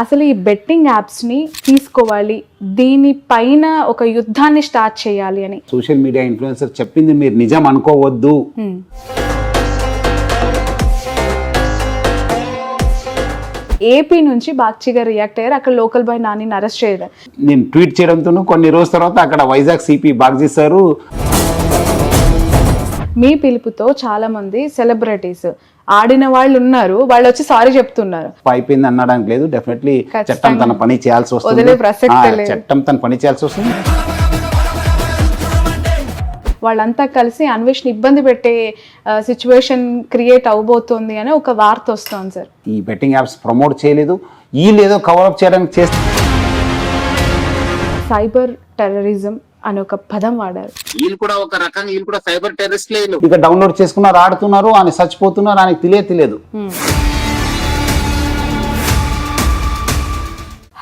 అసలు ఈ బెట్టింగ్ యాప్స్ని తీసుకోవాలి, దీనిపైన ఒక యుద్ధాన్ని స్టార్ట్ చేయాలి అని సోషల్ మీడియా ఇన్ఫ్లుయెన్సర్ చెప్పింది మీరు నిజం అనుకోవద్దు. ఏపీ నుంచి బాగ్చిగా రియాక్ట్ అయ్యారు. అక్కడ లోకల్ బాయ్ నానిని అరెస్ట్ చేయడం, నేను ట్వీట్ చేయడంతో కొన్ని రోజుల తర్వాత అక్కడ వైజాగ్ సిపి బాగ్జీ సారు మీ పిలుపుతో చాలా మంది సెలబ్రిటీస్ ఆడిన వాళ్ళు ఉన్నారు, వాళ్ళు వచ్చి సారీ చెప్తున్నారు. అయిపోయింది అనడానికి లేదు. డెఫినెట్లీ చట్టం తన పని చేయాల్సి వస్తుంది. వదిలే ప్రసక్తే లేదు. చట్టం తన పని చేయాల్సి వస్తుంది. వాళ్ళంతా కలిసి అన్వేషణ ఇబ్బంది పెట్టే సిచ్యువేషన్ క్రియేట్ అవబోతోంది అని ఒక వార్త వస్తుంది సార్. ఈ బెట్టింగ్ యాప్స్ ప్రమోట్ చేయలేదు, వీళ్ళు ఏదో కవరప్ చేయడానికి చేస్తే సైబర్ టెర్రరిజం అని ఒక పదం వాడారు. వీళ్ళు కూడా ఒక రకంగా వీళ్ళు కూడా సైబర్ టెర్రరిస్ట్లే. ఇక డౌన్లోడ్ చేసుకున్నారు, ఆడుతున్నారు, ఆయన చచ్చిపోతున్నారు, ఆయనకు తెలియదు.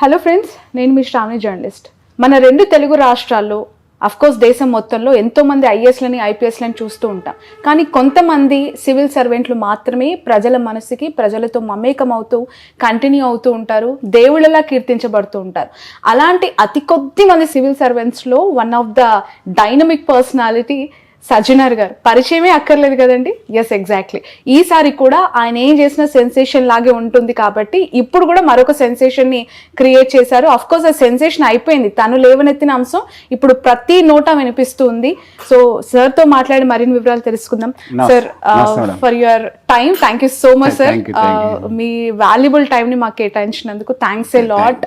హలో ఫ్రెండ్స్, నేను మీ శ్రావణి జర్నలిస్ట్. మన రెండు తెలుగు రాష్ట్రాల్లో అఫ్కోర్స్ దేశం మొత్తంలో ఎంతోమంది ఐఏఎస్లని ఐపీఎస్లని చూస్తూ ఉంటాం. కానీ కొంతమంది సివిల్ సర్వెంట్లు మాత్రమే ప్రజల మనసుకి ప్రజలతో మమేకం అవుతూ కంటిన్యూ అవుతూ ఉంటారు, దేవుళ్ళలా కీర్తించబడుతూ ఉంటారు. అలాంటి అతి కొద్ది మంది సివిల్ సర్వెంట్స్లో one of the dynamic personality Sajjanar గారు. పరిచయమే అక్కర్లేదు కదండి. Yes, exactly. ఈసారి కూడా ఆయన ఏం చేసిన సెన్సేషన్ లాగే ఉంటుంది కాబట్టి ఇప్పుడు కూడా మరొక సెన్సేషన్ని క్రియేట్ చేశారు. అఫ్ కోర్స్ ఆ సెన్సేషన్ అయిపోయింది, తను లేవనెత్తిన అంశం ఇప్పుడు ప్రతి నోట వినిపిస్తుంది. సో సార్ తో మాట్లాడి మరిన్ని వివరాలు తెలుసుకుందాం. Sir, for your time, thank you so much sir. Me valuable time ని మాకు కేటాయించినందుకు థ్యాంక్స్ ఏ లాట్.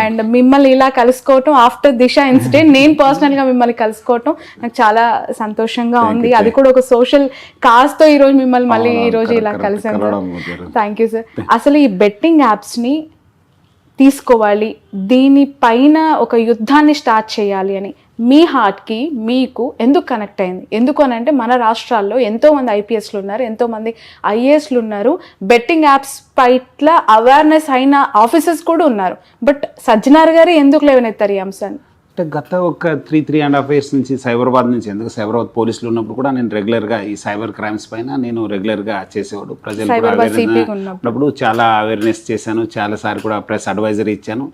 అండ్ మిమ్మల్ని ఇలా కలుసుకోవటం ఆఫ్టర్ దిశ ఇన్సిడెంట్, నేను పర్సనల్ గా మిమ్మల్ని కలుసుకోవటం నాకు చాలా సంతోషంగా ఉంది. అది కూడా ఒక సోషల్ కాజ్ తో ఈ రోజు మిమ్మల్ని మళ్ళీ ఈ రోజు ఇలా కలిసాను. Thank you sir. అసలు ఈ బెట్టింగ్ యాప్స్ ని తీసుకోవాలి, దీనిపైన ఒక యుద్ధాన్ని స్టార్ట్ చేయాలి అని మీ హార్ట్కి మీకు ఎందుకు కనెక్ట్ అయింది? ఎందుకు అని అంటే మన రాష్ట్రాల్లో ఎంతోమంది ఐపీఎస్లు ఉన్నారు, ఎంతోమంది ఐఏఎస్లు ఉన్నారు, బెట్టింగ్ యాప్స్ పట్ల అవేర్నెస్ అయిన ఆఫీసర్స్ కూడా ఉన్నారు. బట్ సజ్జనార్ గారు ఎందుకు లేవనెత్తారు ఈ అంశాన్ని? అంటే గత ఒక 3.5 years నుంచి సైబరాబాద్ నుంచి, ఎందుకు సైబరాబాద్ పోలీసులు ఉన్నప్పుడు కూడా నేను రెగ్యులర్గా ఈ సైబర్ క్రైమ్స్ పైన నేను రెగ్యులర్గా చేసేవాడు. ప్రజలు కూడా ఉన్నప్పుడు చాలా అవేర్నెస్ చేశాను, చాలాసార్లు కూడా ప్రెస్ అడ్వైజరీ ఇచ్చాను.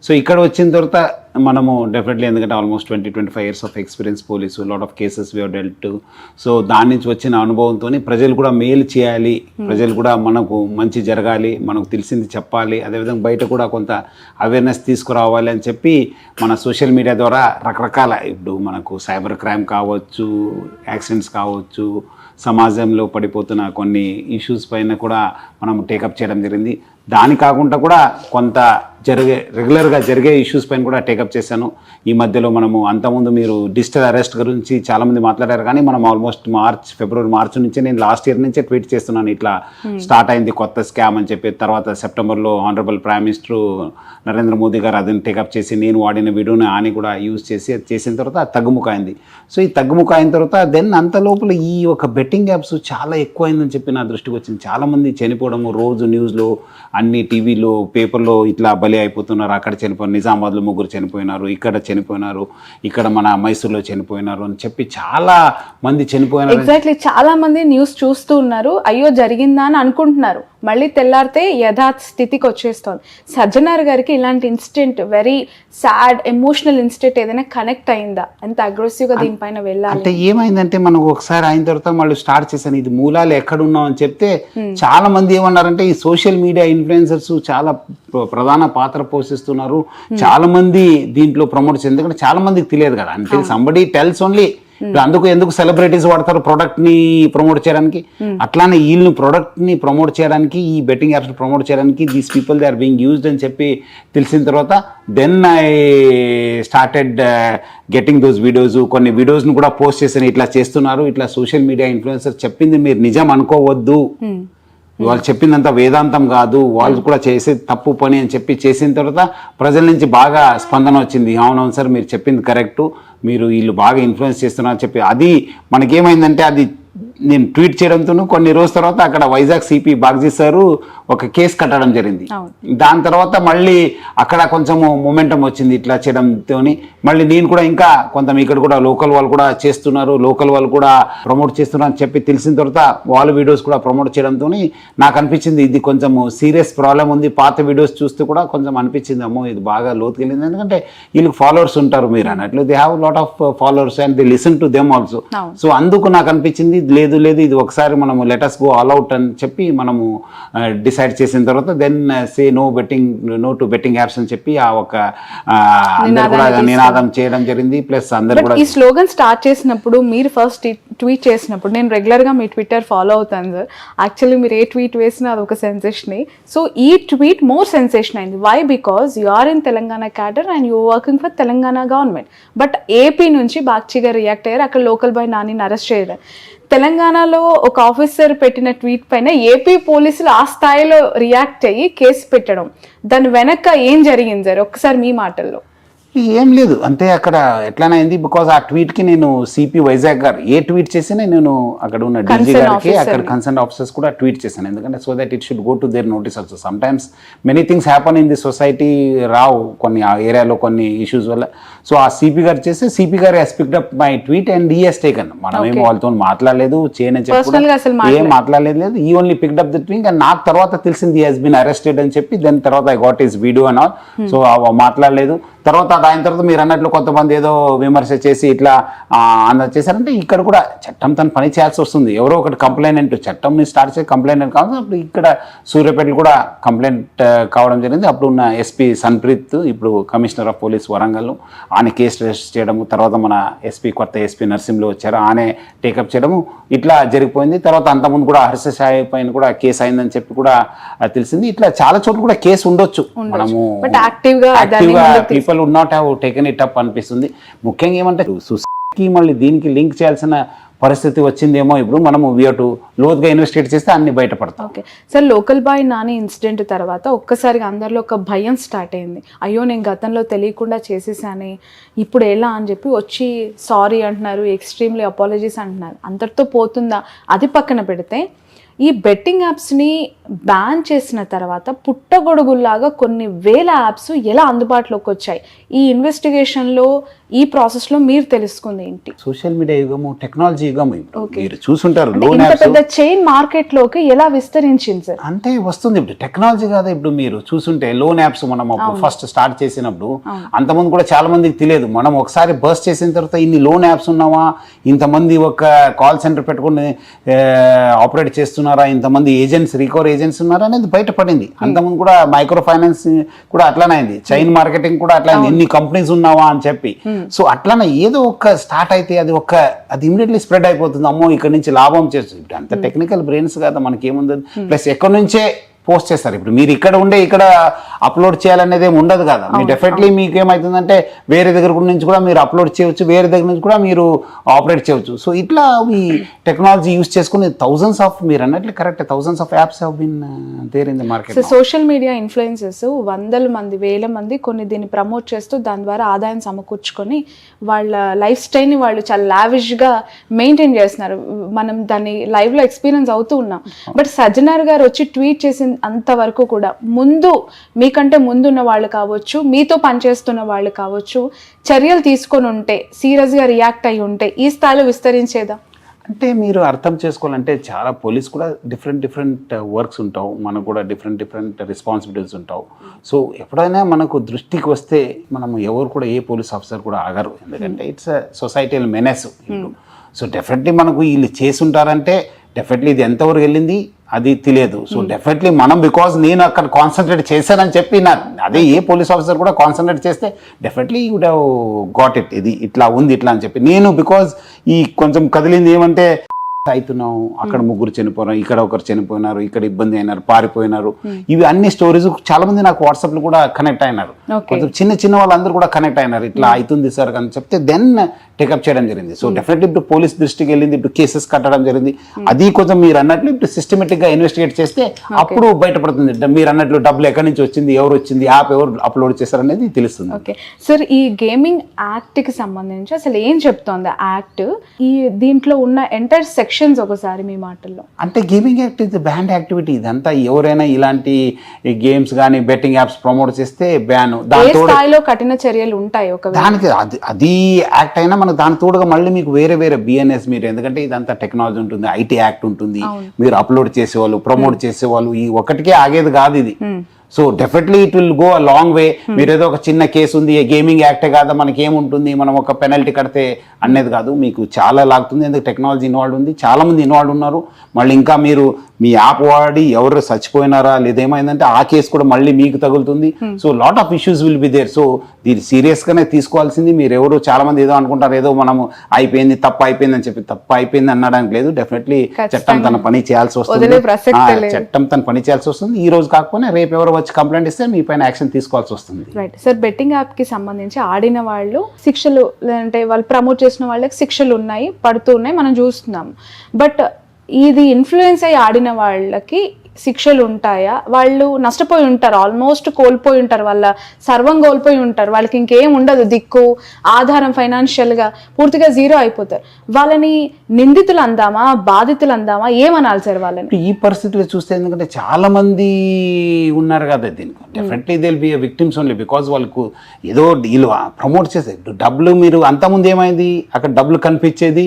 సో ఇక్కడ వచ్చిన తర్వాత మనము డెఫినెట్లీ, ఎందుకంటే almost 20-25 years of experience police, lot of cases we dwelt. So దాని నుంచి వచ్చిన అనుభవంతో ప్రజలు కూడా మేలు చేయాలి, ప్రజలు కూడా మనకు మంచి జరగాలి, మనకు తెలిసింది చెప్పాలి, అదేవిధంగా బయట కూడా కొంత అవేర్నెస్ తీసుకురావాలి అని చెప్పి మన సోషల్ మీడియా ద్వారా రకరకాల, ఇప్పుడు మనకు సైబర్ క్రైమ్ కావచ్చు, యాక్సిడెంట్స్ కావచ్చు, సమాజంలో పడిపోతున్న కొన్ని ఇష్యూస్ పైన కూడా మనం టేకప్ చేయడం జరిగింది. దాని కాకుండా కూడా కొంత రెగ్యులర్గా జరిగే ఇష్యూస్ పైన కూడా టేకప్ చేశాను. ఈ మధ్యలో మనము అంతకుముందు మీరు డిజిటల్ అరెస్ట్ గురించి చాలామంది మాట్లాడారు, కానీ మనం ఆల్మోస్ట్ ఫిబ్రవరి మార్చి నుంచి, నేను లాస్ట్ ఇయర్ నుంచే ట్వీట్ చేస్తున్నాను, ఇట్లా స్టార్ట్ అయింది కొత్త స్కామ్ అని చెప్పి. తర్వాత సెప్టెంబర్లో honourable prime minister Narendra Modi గారు అదని టేకప్ చేసి నేను వాడిన వీడియోని ఆయన కూడా యూజ్ చేసి చేసిన తర్వాత తగ్గుముఖ అయింది. సో ఈ తగ్గుముఖ అయిన తర్వాత దెన్ అంత లోపల ఈ ఒక బెట్టింగ్ యాప్స్ చాలా ఎక్కువైందని చెప్పి నా దృష్టికి వచ్చింది. చాలామంది చనిపోవడము, రోజు న్యూస్లో అన్ని టీవీలో పేపర్లో ఇట్లా బలి అయిపోతున్నారు. అక్కడ చనిపోయిన నిజామాబాద్లో 3 చనిపోయినారు, ఇక్కడ చనిపోయినారు, ఇక్కడ మన మైసూర్లో చనిపోయినారు అని చెప్పి చాలా మంది చనిపోయినారు. ఎగ్జాక్ట్లీ, చాలా మంది న్యూస్ చూస్తూ ఉన్నారు, అయ్యో జరిగిందా అని అనుకుంటున్నారు, మళ్ళీ తెల్లారితే యథార్థ స్థితికి వచ్చేస్తుంది. సజ్జనార్ గారికి ఇలాంటి incident, very sad emotional incident ఏదైనా కనెక్ట్ అయిందా? ఎంత అగ్రెసివ్ గా దీనిపైన వెళ్ళాలి అంటే ఏమైందంటే, మనం ఒకసారి అయిన తర్వాత మళ్ళీ స్టార్ట్ చేశాను, ఇది మూలాలు ఎక్కడున్నాం అని చెప్తే చాలా మంది ఏమన్నారంటే, ఈ సోషల్ మీడియా ఇన్ఫ్లుయెన్సర్స్ చాలా ప్రధాన పాత్ర పోషిస్తున్నారు, చాలా మంది దీంట్లో ప్రమోట్ చేస్తారు. ఎందుకంటే చాలా మందికి తెలియదు కదా, అంటే సంబడి టెల్స్ ఓన్లీ. ఎందుకు సెలబ్రిటీస్ వాడతారు ప్రొడక్ట్ ని ప్రమోట్ చేయడానికి, అట్లానే వీళ్ళని ప్రొడక్ట్ ని ప్రమోట్ చేయడానికి, ఈ బెట్టింగ్ యాప్స్ ప్రమోట్ చేయడానికి these people they are being used అని చెప్పి తెలిసిన తర్వాత then I started getting those videos. కొన్ని వీడియోస్ని కూడా పోస్ట్ చేశాను, ఇట్లా చేస్తున్నారు, ఇట్లా సోషల్ మీడియా ఇన్ఫ్లుయెన్సర్ చెప్పింది మీరు నిజం అనుకోవద్దు, వాళ్ళు చెప్పిందంతా వేదాంతం కాదు, వాళ్ళు కూడా చేసే తప్పు పని అని చెప్పి చేసిన తర్వాత ప్రజల నుంచి బాగా స్పందన వచ్చింది. అవునవును సార్, మీరు చెప్పింది కరెక్టు, మీరు వీళ్ళు బాగా ఇన్ఫ్లుయెన్స్ చేస్తున్నారు అని చెప్పి. అది మనకేమైందంటే, అది నేను ట్వీట్ చేయడంతో కొన్ని రోజుల తర్వాత అక్కడ వైజాగ్ సిపి బాగ్జీ సారు ఒక కేసు కట్టడం జరిగింది. దాని తర్వాత మళ్ళీ అక్కడ కొంచెం మొమెంటం వచ్చింది ఇట్లా చేయడంతో. మళ్ళీ నేను కూడా ఇంకా కొంత ఇక్కడ కూడా లోకల్ వాళ్ళు కూడా చేస్తున్నారు, లోకల్ వాళ్ళు కూడా ప్రమోట్ చేస్తున్నారు అని చెప్పి తెలిసిన తర్వాత వాళ్ళ వీడియోస్ కూడా ప్రమోట్ చేయడంతో నాకు అనిపించింది ఇది కొంచెం సీరియస్ ప్రాబ్లం ఉంది. పాత వీడియోస్ చూస్తే కూడా కొంచెం అనిపించింది అమ్మో ఇది బాగా లోతుకెళ్ళింది. ఎందుకంటే వీళ్ళకి ఫాలోవర్స్ ఉంటారు మీరు అన్నట్లు, they have lot of followers and they listen to them also. So అందుకు నాకు అనిపించింది లేదు ఇది ఒకసారి మనము లెటస్ గో ఆల్ అవుట్ అని చెప్పి మనము డిసైడ్ చేసిన తర్వాత then say no to betting apps అని చెప్పి ఆ ఒక అందరు కూడా నినాదం చేయడం జరిగింది. ప్లస్ అందరు కూడా ఈ స్లోగన్ స్టార్ట్ చేసినప్పుడు మీరు ఫస్ట్ ట్వీట్ చేసినప్పుడు నేను రెగ్యులర్ గా మీ ట్విట్టర్ ఫాలో అవుతాను సార్. యాక్చువల్లీ మీరు ఏ ట్వీట్ వేసినా అది ఒక సెన్సేషన్. సో ఈ ట్వీట్ మోర్ సెన్సేషన్ అయింది. Why? Because you are in Telangana cadre and you working for Telangana government. But AP నుంచి బాగ్చిగా రియాక్ట్ అయ్యారు, అక్కడ లోకల్ బాయ్ నానిని అరెస్ట్ చేయడం. తెలంగాణలో ఒక ఆఫీసర్ పెట్టిన ట్వీట్ పైన ఏపీ పోలీసులు ఆ స్థాయిలో రియాక్ట్ అయ్యి కేసు పెట్టడం, దాని వెనక ఏం జరిగింది సార్ ఒక్కసారి మీ మాటల్లో? ఏం లేదు, అంతే అక్కడ ఎట్లానైంది. బికాజ్ ఆ ట్వీట్ కి నేను సిపి వైజాగ్ గారు ఏ ట్వీట్ చేసినా నేను అక్కడ ఉన్న డీజీ గారికి అక్కడ కన్సర్న్ ఆఫీసర్స్ కూడా ట్వీట్ చేశాను. ఎందుకంటే so that it should go to their notice also. Sometimes many things happen in the society, రావు కొన్ని ఆ ఏరియాలో కొన్ని ఇష్యూస్ వల్ల. సో ఆ సిపి గారు చేస్తే సిపి గారు he's picked up my tweet and he's హెస్ టేకన్. మనం ఏం వాళ్ళతో మాట్లాడలేదు, చేయని చెప్పి ఏం మాట్లాడలేదు, ఈ only picked up the tweet. And నాకు తర్వాత తెలిసింది హీ హెస్ బీన్ అరెస్టెడ్ అని చెప్పి. దాని తర్వాత I got his video and all. So మాట్లాడలేదు. తర్వాత ఆయన తర్వాత మీరు అన్నట్లు కొంతమంది ఏదో విమర్శ చేసి ఇట్లా అందరు చేశారంటే ఇక్కడ కూడా చట్టం తన పని చేయాల్సి వస్తుంది. ఎవరో ఒకటి కంప్లైంట్, చట్టంని స్టార్ట్ చేసి కంప్లైంట్ కావాలి. అప్పుడు ఇక్కడ సూర్యాపేటలో కూడా కంప్లైంట్ కావడం జరిగింది. అప్పుడు ఉన్న ఎస్పీ సన్ప్రీత్, ఇప్పుడు కమిషనర్ ఆఫ్ పోలీస్ వరంగల్, ఆయన కేసు రిజిస్టర్ చేయడము. తర్వాత మన కొత్త ఎస్పీ నర్సింహ్లో వచ్చారు, ఆయనే టేకప్ చేయడము, ఇట్లా జరిగిపోయింది. తర్వాత అంతకుముందు కూడా హర్ష సాయి పైన కూడా కేసు అయిందని చెప్పి కూడా తెలిసింది. ఇట్లా చాలా చోట్ల కూడా కేసు ఉండొచ్చు. మనము యాక్టివ్గా people would not have taken it up అనిపిస్తుంది. ముఖ్యంగా ఏమంటే సుస్కి మళ్ళీ దీనికి లింక్ చేయాల్సిన పరిస్థితి వచ్చిందేమో. ఇప్పుడు మనము లోతుగా ఇన్వెస్టిగేట్ చేస్తే అన్ని బయటపడతాం. Okay sir, local boy Nani incident తర్వాత ఒక్కసారిగా అందరిలో ఒక భయం స్టార్ట్ అయింది. అయ్యో నేను గతంలో తెలియకుండా చేసేసానే, ఇప్పుడు ఎలా అని చెప్పి వచ్చి సారీ అంటున్నారు, ఎక్స్ట్రీమ్లీ అపాలజీస్ అంటున్నారు. అందరితో పోతుందా? అది పక్కన పెడితే ఈ బెట్టింగ్ యాప్స్ని బ్యాన్ చేసిన తర్వాత పుట్టగొడుగుల్లాగా కొన్ని వేల యాప్స్ ఎలా అందుబాటులోకి వచ్చాయి? ఈ ఇన్వెస్టిగేషన్లో ఈ ప్రాసెస్లో మీరు తెలుసుకుంది ఏంటి? సోషల్ మీడియా యుగము, టెక్నాలజీ యుగము. మీరు చూసుంటారు పెద్ద చైన్ మార్కెట్లోకి ఎలా విస్తరించింది సార్? అంటే వస్తుంది ఇప్పుడు టెక్నాలజీ కాదా. ఇప్పుడు మీరు చూసుంటే లోన్ యాప్స్ మనం అప్పుడు ఫస్ట్ స్టార్ట్ చేసినప్పుడు అంతమంది కూడా చాలా మందికి తెలియదు. మనం ఒకసారి బర్స్ట్ చేసిన తర్వాత ఇన్ని లోన్ యాప్స్ ఉన్నావా, ఇంతమంది ఒక కాల్ సెంటర్ పెట్టుకుని ఆపరేట్ చేస్తున్నారా, ఇంతమంది ఏజెంట్స్, రికవర్ ఏజెంట్స్ ఉన్నారా అనేది బయటపడింది. అంతమంది కూడా మైక్రో ఫైనాన్స్ కూడా అట్లానే అయింది, చైన్ మార్కెటింగ్ కూడా అట్లా అయింది, ఎన్ని కంపెనీస్ ఉన్నావా అని చెప్పి. సో అట్లానే ఏదో ఒక స్టార్ట్ అయితే అది ఇమీడియట్లీ స్ప్రెడ్ అయిపోతుంది. అమ్మో ఇక్కడ నుంచి లాభం చేస్తుంది. అంత టెక్నికల్ బ్రెయిన్స్ కదా మనకి ఏముంది. ప్లస్ ఎక్కడి నుంచే పోస్ట్ చేస్తారు. ఇప్పుడు మీరు ఇక్కడ అప్లోడ్ చేయాలనేది ఏమి ఉండదు కదా. మీరు డెఫినెట్లీ మీకు ఏమవుతుందంటే వేరే దగ్గర నుంచి కూడా మీరు అప్లోడ్ చేయవచ్చు, వేరే దగ్గర నుంచి కూడా మీరు ఆపరేట్ చేయవచ్చు. సో ఇట్లా ఈ టెక్నాలజీ యూస్ చేసుకుని థౌజండ్స్ ఆఫ్, మీరు అన్నట్లు correct, thousands of apps have been there in the market. So social media influencers వందల మంది, వేల మంది కొన్ని దీన్ని ప్రమోట్ చేస్తూ దాని ద్వారా ఆదాయం సమకూర్చుకొని వాళ్ళ లైఫ్ స్టైల్ని వాళ్ళు చాలా లావిష్గా మెయింటైన్ చేస్తున్నారు. మనం దాన్ని లైవ్లో ఎక్స్పీరియన్స్ అవుతూ ఉన్నాం. బట్ సజ్జనార్ గారు వచ్చి ట్వీట్ చేసిన అంతవరకు కూడా మీకంటే ముందున్న వాళ్ళు కావచ్చు, మీతో పనిచేస్తున్న వాళ్ళు కావచ్చు, చర్యలు తీసుకొని ఉంటే, సీరియస్గా రియాక్ట్ అయ్యి ఉంటే ఈ స్థాయిలో విస్తరించేదా? అంటే మీరు అర్థం చేసుకోవాలంటే చాలా పోలీస్ కూడా డిఫరెంట్ వర్క్స్ ఉంటావు, మనకు కూడా డిఫరెంట్ రెస్పాన్సిబిలిటీస్ ఉంటావు. సో ఎప్పుడైనా మనకు దృష్టికి వస్తే మనము ఎవరు కూడా ఏ పోలీస్ ఆఫీసర్ కూడా ఆగరు. ఎందుకంటే it's societal menace. So definitely మనకు వీళ్ళు చేసి ఉంటారంటే డెఫినెట్లీ ఇది ఎంతవరకు వెళ్ళింది అది తెలియదు. సో డెఫినెట్లీ మనం బికాజ్ నేను అక్కడ కాన్సన్ట్రేట్ చేశానని చెప్పి అదే ఏ పోలీస్ ఆఫీసర్ కూడా కాన్సన్ట్రేట్ చేస్తే definitely you would have got it, ఇది ఇట్లా ఉంది ఇట్లా అని చెప్పి. నేను బికాజ్ ఈ కొంచెం కదిలింది ఏమంటే అవుతున్నాం, అక్కడ ముగ్గురు చనిపోయినారు, ఇక్కడ ఒకరు చనిపోయినారు, ఇక్కడ ఇబ్బంది అయినారు, పారిపోయినారు, ఇవి అన్ని స్టోరీస్ చాలా మంది నాకు వాట్సాప్ లో కూడా కనెక్ట్ అయినారు. కొంచెం చిన్న వాళ్ళందరూ కూడా కనెక్ట్ అయినారు, ఇట్లా అవుతుంది సార్ అని చెప్తే దెన్ టేకప్ చేయడం జరిగింది. సో డెఫినెట్లీ ఇప్పుడు పోలీస్ దృష్టికి వెళ్ళింది, ఇప్పుడు కేసెస్ కట్టడం జరిగింది. అది కొంచెం మీరు అన్నట్లు ఇప్పుడు సిస్టమేటిక్ గా ఇన్వెస్టిగేట్ చేస్తే అప్పుడు బయటపడుతుంది. మీరు అన్నట్లు డబ్బులు ఎక్కడి నుంచి వచ్చింది, ఎవరు వచ్చింది, యాప్ ఎవరు అప్లోడ్ చేశారు అనేది తెలుస్తుంది. ఓకే సార్, ఈ గేమింగ్ యాక్ట్ కి సంబంధించి అసలు ఏం చెప్తోంది యాక్ట్? ఈ దీంట్లో ఉన్న ఎంటైర్ సెక్షన్ సెక్షన్స్ ఒకసారి మీ మాటల్లో. అంటే gaming act is band activity. ఇదంతా ఎవరైనా ఇలాంటి గేమ్స్ కానీ బెట్టింగ్ యాప్స్ ప్రమోట్ చేస్తే బ్యాన్. దాంతో స్థాయిలో కఠిన చర్యలు ఉంటాయి ఒక దానికి. అది యాక్ట్ అయినా మనకు దాని తోడుగా మళ్ళీ మీకు వేరే వేరే బిఎన్ఎస్ మీరు, ఎందుకంటే ఇదంతా టెక్నాలజీ ఉంటుంది, ఐటీ యాక్ట్ ఉంటుంది, మీరు అప్లోడ్ చేసేవాళ్ళు ప్రమోట్ చేసేవాళ్ళు, ఈ ఒక్కటికే ఆగేది కాదు ఇది. So definitely it will go a long way. మీరు ఏదో ఒక చిన్న కేసు ఉంది, గేమింగ్ యాక్టే కాదా మనకి ఏముంటుంది, మనం ఒక పెనల్టీ కడితే అనేది కాదు, మీకు చాలా లాగుతుంది. ఎందుకు టెక్నాలజీ ఇన్వాల్వ్ ఉంది, చాలా మంది ఇన్వాల్వ్ ఉన్నారు. మళ్ళీ ఇంకా మీరు మీ యాప్ వాడి ఎవరు చచ్చిపోయినారా లేదేమైందంటే ఆ కేసు కూడా మళ్ళీ మీకు తగులుతుంది. So lot of issues will be there. So దీన్ని సీరియస్గానే తీసుకోవాల్సింది. మీరు ఎవరు చాలా మంది ఏదో అనుకుంటారు, ఏదో మనము అయిపోయింది తప్పు అయిపోయింది అని చెప్పి, తప్పు అయిపోయింది అనడానికి లేదు. డెఫినెట్లీ చట్టం తన పని చేయాల్సి వస్తుంది. చట్టం తన పని చేయాల్సి వస్తుంది. ఈ రోజు కాకపోయినా రేపు ఎవరు వచ్చి కంప్లైంట్ ఇస్తే మీ పైన యాక్షన్ తీసుకోవాల్సి వస్తుంది. Right sir. బెట్టింగ్ యాప్ కి సంబంధించి ఆడిన వాళ్ళు శిక్షలు, లేదంటే వాళ్ళు ప్రమోట్ చేసిన వాళ్ళకి శిక్షలు ఉన్నాయి, పడుతూ ఉన్నాయి, మనం చూస్తున్నాం. బట్ ఇది ఇన్ఫ్లుయెన్స్ అయ్యి ఆడిన వాళ్ళకి శిక్షలు ఉంటాయా? వాళ్ళు నష్టపోయి ఉంటారు, ఆల్మోస్ట్ కోల్పోయి ఉంటారు, వాళ్ళ సర్వం కోల్పోయి ఉంటారు, వాళ్ళకి ఇంకేం ఉండదు, దిక్కు ఆధారం ఫైనాన్షియల్గా పూర్తిగా జీరో అయిపోతారు. వాళ్ళని నిందితులు అందామా, బాధితులు అందామా, ఏమనాలి సార్ వాళ్ళని ఈ పరిస్థితిలో చూస్తే? ఎందుకంటే చాలా మంది ఉన్నారు కదా దీనికి. Definitely they will be victims only because వాళ్ళకు ఏదో వీళ్ళు ప్రమోట్ చేసేది డబ్బులు. మీరు అంతకుముందు ఏమైంది, అక్కడ డబ్బులు కనిపించేది,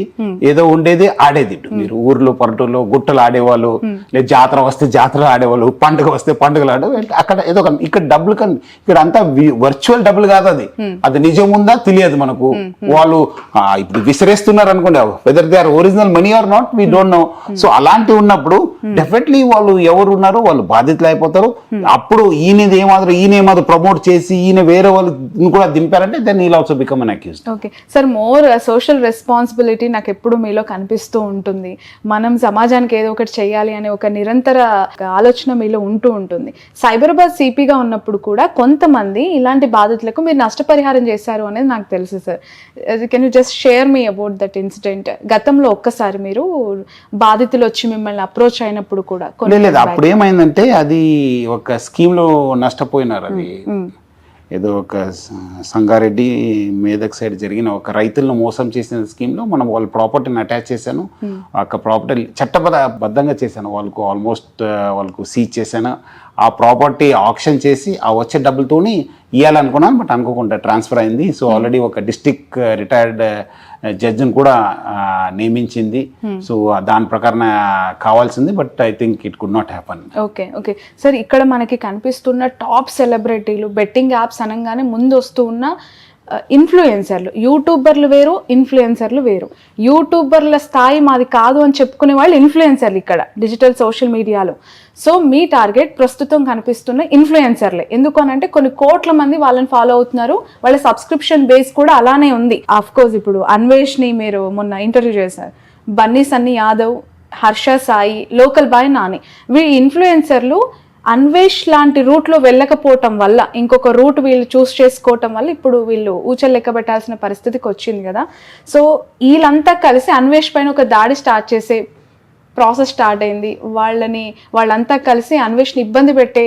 ఏదో ఉండేది, ఆడేది. మీరు ఊర్లో పల్లెటూరులో గుట్టలు ఆడేవాళ్ళు, లేదా జాతర వస్తే జాతర ఆడేవాళ్ళు, పండుగ వస్తే పండుగలు ఆడేవాళ్ళు. అక్కడ ఏదో ఇక్కడ డబ్బులు ఇక్కడ అంతా వర్చువల్ డబ్బులు కాదు, అది నిజం ఉందా తెలియదు మనకు. వాళ్ళు ఇప్పుడు విసిరేస్తున్నారు అనుకోండి, whether they are original money or not we don't know. So అలాంటి ఉన్నప్పుడు డెఫినెట్లీ వాళ్ళు ఎవరు ఉన్నారో వాళ్ళు బాధితులు అయిపోతారు. అప్పుడు ఈయనేమాత్రం ప్రమోట్ చేసి ఈయన వేరే వాళ్ళు కూడా దింపారంటే then he'll also become an accused. Okay sir. More social responsibility నాకు ఎప్పుడు మీలో కనిపిస్తూ ఉంటుంది. మనం సమాజానికి ఏదో ఒకటి చేయాలి అనే ఒక నిరంతర ఆలోచన మీలో ఉంటూ ఉంటుంది. సైబరాబాద్ సిపిగా ఉన్నప్పుడు కూడా కొంతమంది ఇలాంటి బాధితులకు మీరు నష్టపరిహారం చేశారు అనేది నాకు తెలుసు sir. Can you just share me about that incident? గతంలో ఒక్కసారి మీరు బాధితులు వచ్చి మిమ్మల్ని అప్రోచ్ అయినప్పుడు కూడా లేదు, అప్పుడు ఏమైందంటే అది ఒక స్కీమ్ లో నష్టపోయినారు. అది ఏదో ఒక సంగారెడ్డి మేదక్ సైడ్ జరిగిన ఒక రైతులను మోసం చేసిన స్కీమ్లో మనం వాళ్ళ ప్రాపర్టీని అటాచ్ చేశాను. ఒక ప్రాపర్టీ చట్టబద్ధంగా చేశాను. వాళ్ళకు ఆల్మోస్ట్ వాళ్ళకు సీజ్ చేశాను. ఆ ప్రాపర్టీ ఆక్షన్ చేసి ఆ వచ్చే డబ్బులతోని ఇవ్వాలనుకున్నాను, బట్ అనుకోకుండా ట్రాన్స్ఫర్ అయింది. సో ఆల్రెడీ ఒక డిస్ట్రిక్ట్ రిటైర్డ్ జడ్జిని కూడా నియమించింది. సో దాని ప్రకారం కావాల్సింది, but I think it could not happen. Okay okay sir. ఇక్కడ మనకి కనిపిస్తున్న టాప్ సెలబ్రిటీలు, బెట్టింగ్ యాప్స్ అనగానే ముందు వస్తూ ఉన్న ఇన్ఫ్లుయెన్సర్లు, యూట్యూబర్లు వేరు, ఇన్ఫ్లుయెన్సర్లు వేరు. యూట్యూబర్ల స్థాయి మాది కాదు అని చెప్పుకునే వాళ్ళు ఇన్ఫ్లుయెన్సర్లు ఇక్కడ డిజిటల్ సోషల్ మీడియాలో. సో మీ టార్గెట్ ప్రస్తుతం కనిపిస్తున్న ఇన్ఫ్లుయెన్సర్లే. ఎందుకు అనంటే కొన్ని కోట్ల మంది వాళ్ళని ఫాలో అవుతున్నారు, వాళ్ళ సబ్స్క్రిప్షన్ బేస్ కూడా అలానే ఉంది. ఆఫ్ కోర్స్ ఇప్పుడు అన్వేష్ని మీరు మొన్న ఇంటర్వ్యూ చేశారు, బన్నీ సన్నీ యాదవ్, హర్ష సాయి, లోకల్ బాయ్ నాని, వీళ్ళు ఇన్ఫ్లుయెన్సర్లు అన్వేష్ లాంటి రూట్లో వెళ్ళకపోవటం వల్ల, ఇంకొక రూట్ వీళ్ళు చూస్ చేసుకోవటం వల్ల ఇప్పుడు వీళ్ళు ఊచలు లెక్క పెట్టాల్సిన పరిస్థితికి వచ్చింది కదా. సో వీళ్ళంతా కలిసి అన్వేష్ పైన ఒక దాడి స్టార్ట్ చేసే ప్రాసెస్ స్టార్ట్ అయింది. వాళ్ళంతా కలిసి అన్వేష్ని ఇబ్బంది పెట్టే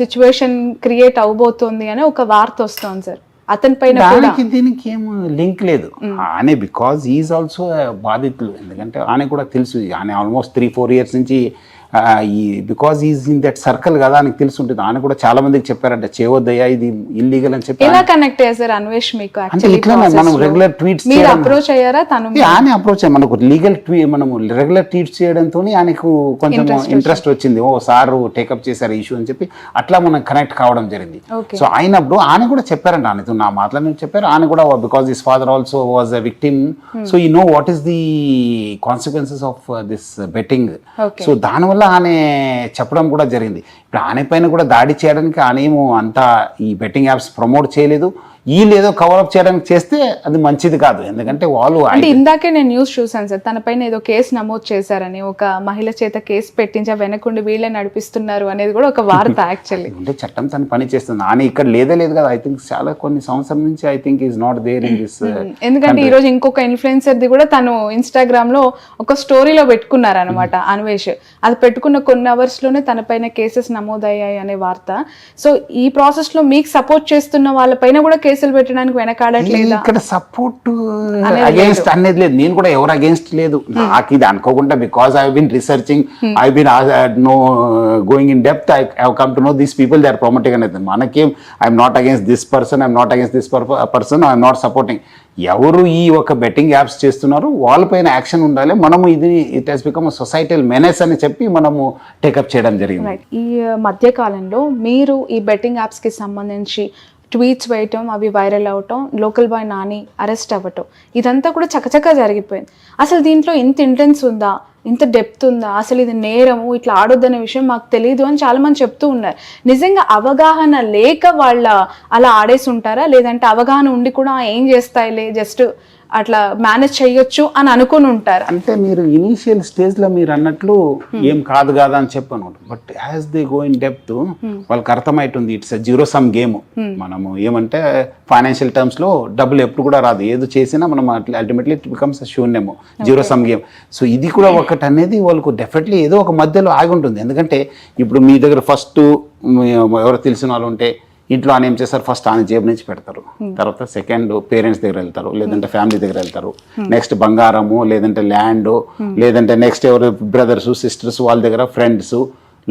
సిచ్యువేషన్ క్రియేట్ అవబోతోంది అని ఒక వార్త వస్తుంది సార్. అతని పైన దీనికి ఏం లింక్ లేదు. ఆనే బికాజ్ ఈజ్ ఆల్సో బాధితులు. ఎందుకంటే ఆనే కూడా తెలుసు, ఆనే ఆల్మోస్ట్ 3-4 years నుంచి because is in that circle కదా, అని తెలుసుంటుంది. ఆయన కూడా చాలా మందికి చెప్పారంట చేయవద్దయ్యా, ఇది ఇల్లీగల్ అని చెప్పి. ఎలా కనెక్ట్ అయ్యారు అన్వేష్ మీకు? అంటే ఇట్లా మనం రెగ్యులర్ ట్వీట్స్ అప్రోచ్ అయ్యారా? ఆయన అప్రోచ్ అయ్యి మనకు లీగల్ మనము రెగ్యులర్ ట్వీట్స్ చేయడంతో ఆయనకు కొంచెం ఇంట్రెస్ట్ వచ్చింది. ఓ సార్ టేకప్ చేశారు ఇష్యూ అని చెప్పి అట్లా మనం కనెక్ట్ కావడం జరిగింది. సో అయినప్పుడు ఆయన కూడా చెప్పారంట, ఆయనతో నా మాటలను చెప్పారు. ఆయన కూడా because his father also was a victim, so you know what is the consequences of this betting. So దానివల్ల ఆమె చెప్పడం కూడా జరిగింది. ఇప్పుడు ఆమె పైన కూడా దాడి చేయడానికి ఆమెమో అంతా ఈ బెట్టింగ్ యాప్స్ ప్రమోట్ చేయలేదు. వీళ్ళు ఏదో కవరప్ చేయడానికి చేస్తే అది మంచిది కాదు. ఎందుకంటే వాళ్ళు అంటే ఇందాకే నేను న్యూస్ చూసాను సార్, తన పైన ఏదో కేసు నమోదు చేశారని, ఒక మహిళ చేత కేసు పెట్టించా వెనకుండి వీళ్ళే నడిపిస్తున్నారు అనేది కూడా ఒక వార్త. యాక్చువల్లీ అంటే చట్టం తన పని చేస్తుంది. ఆమె ఇక్కడ లేదు కదా. ఐ థింక్ చాలా కొన్ని సంవత్సరం నుంచి I think is not there in this. ఎందుకంటే ఈ రోజు ఇంకొక ఇన్ఫ్లుయెన్సర్ది కూడా తను ఇన్స్టాగ్రామ్ లో ఒక స్టోరీలో పెట్టుకున్నారు అనమాట అన్వేష్. అది పెట్టుకున్న కొన్ని అవర్స్ లోనే తన పైన కేసెస్ నమోదయ్యాయి అనే వార్త. సో ఈ ప్రాసెస్ లో మీకు సపోర్ట్ చేస్తున్న వాళ్ళపైన కూడా కేసులు పెట్టడానికి వెనకాడట్లేదా? ఇక్కడ సపోర్ట్ అగేన్స్ట్ అనేది లేదు, నేను కూడా ఎవరు అగేన్స్ట్ లేదు. నాకు ఇది అనుకోకుండా because I been researching, I been no going in depth, I have come to know these people they are promoting అనేది. మనకేం I'm not against this person, I'm not against this person, I'm not supporting. ఎవరు ఈ ఒక betting apps చేస్తున్నారు వాళ్ళపైన action ఉండాలి. మనము ఇది it has become societal menace అని చెప్పి మనము టేకప్ చేయడం జరిగింది. ఈ మధ్య కాలంలో మీరు ఈ బెట్టింగ్ యాప్స్ కి సంబంధించి ట్వీట్స్ వేయటం, అవి వైరల్ అవటం, లోకల్ బాయ్ నాని అరెస్ట్ అవ్వటం, ఇదంతా కూడా చకచకా జరిగిపోయింది. అసలు దీంట్లో ఇంత ఇంటెన్స్ ఉందా, ఇంత డెప్త్ ఉందా, అసలు ఇది నేరము, ఇట్లా ఆడొద్దనే విషయం మాకు తెలియదు అని చాలా మంది చెప్తూ ఉన్నారు. నిజంగా అవగాహన లేక వాళ్ళ అలా ఆడేసి ఉంటారా, లేదంటే అవగాహన ఉండి కూడా ఏం చేస్తాయిలే జస్ట్ అట్లా మేనేజ్ చేయొచ్చు అని అనుకుని ఉంటారు? అంటే మీరు ఇనీషియల్ స్టేజ్ లో మీరు అన్నట్లు ఏం కాదు కాదా అని చెప్పను, but as they go in depth వాళ్ళకి అర్థమైతుంది ఇట్స్ జీరో సమ్ గేమ్. మనము ఏమంటే ఫైనాన్షియల్ టర్మ్స్ లో డబ్బులు ఎప్పుడు కూడా రాదు, ఏది చేసినా మనం అల్టిమేట్లీ ఇట్ బికమ్స్ శూన్యము, జీరో సమ్ గేమ్. సో ఇది కూడా ఒకటి అనేది వాళ్ళకు డెఫినెట్లీ ఏదో ఒక మధ్యలో ఆగి ఉంటుంది. ఎందుకంటే ఇప్పుడు మీ దగ్గర ఫస్ట్ ఎవరు తెలిసిన వాళ్ళు ఉంటే ఇంట్లో ఆయన ఏం చేస్తారు, ఫస్ట్ ఆయన జేబు నుంచి పెడతారు, తర్వాత సెకండ్ పేరెంట్స్ దగ్గర వెళ్తారు, లేదంటే ఫ్యామిలీ దగ్గర వెళ్తారు, నెక్స్ట్ బంగారము, లేదంటే ల్యాండ్, లేదంటే నెక్స్ట్ ఎవరు బ్రదర్స్ సిస్టర్స్ వాళ్ళ దగ్గర, ఫ్రెండ్స్,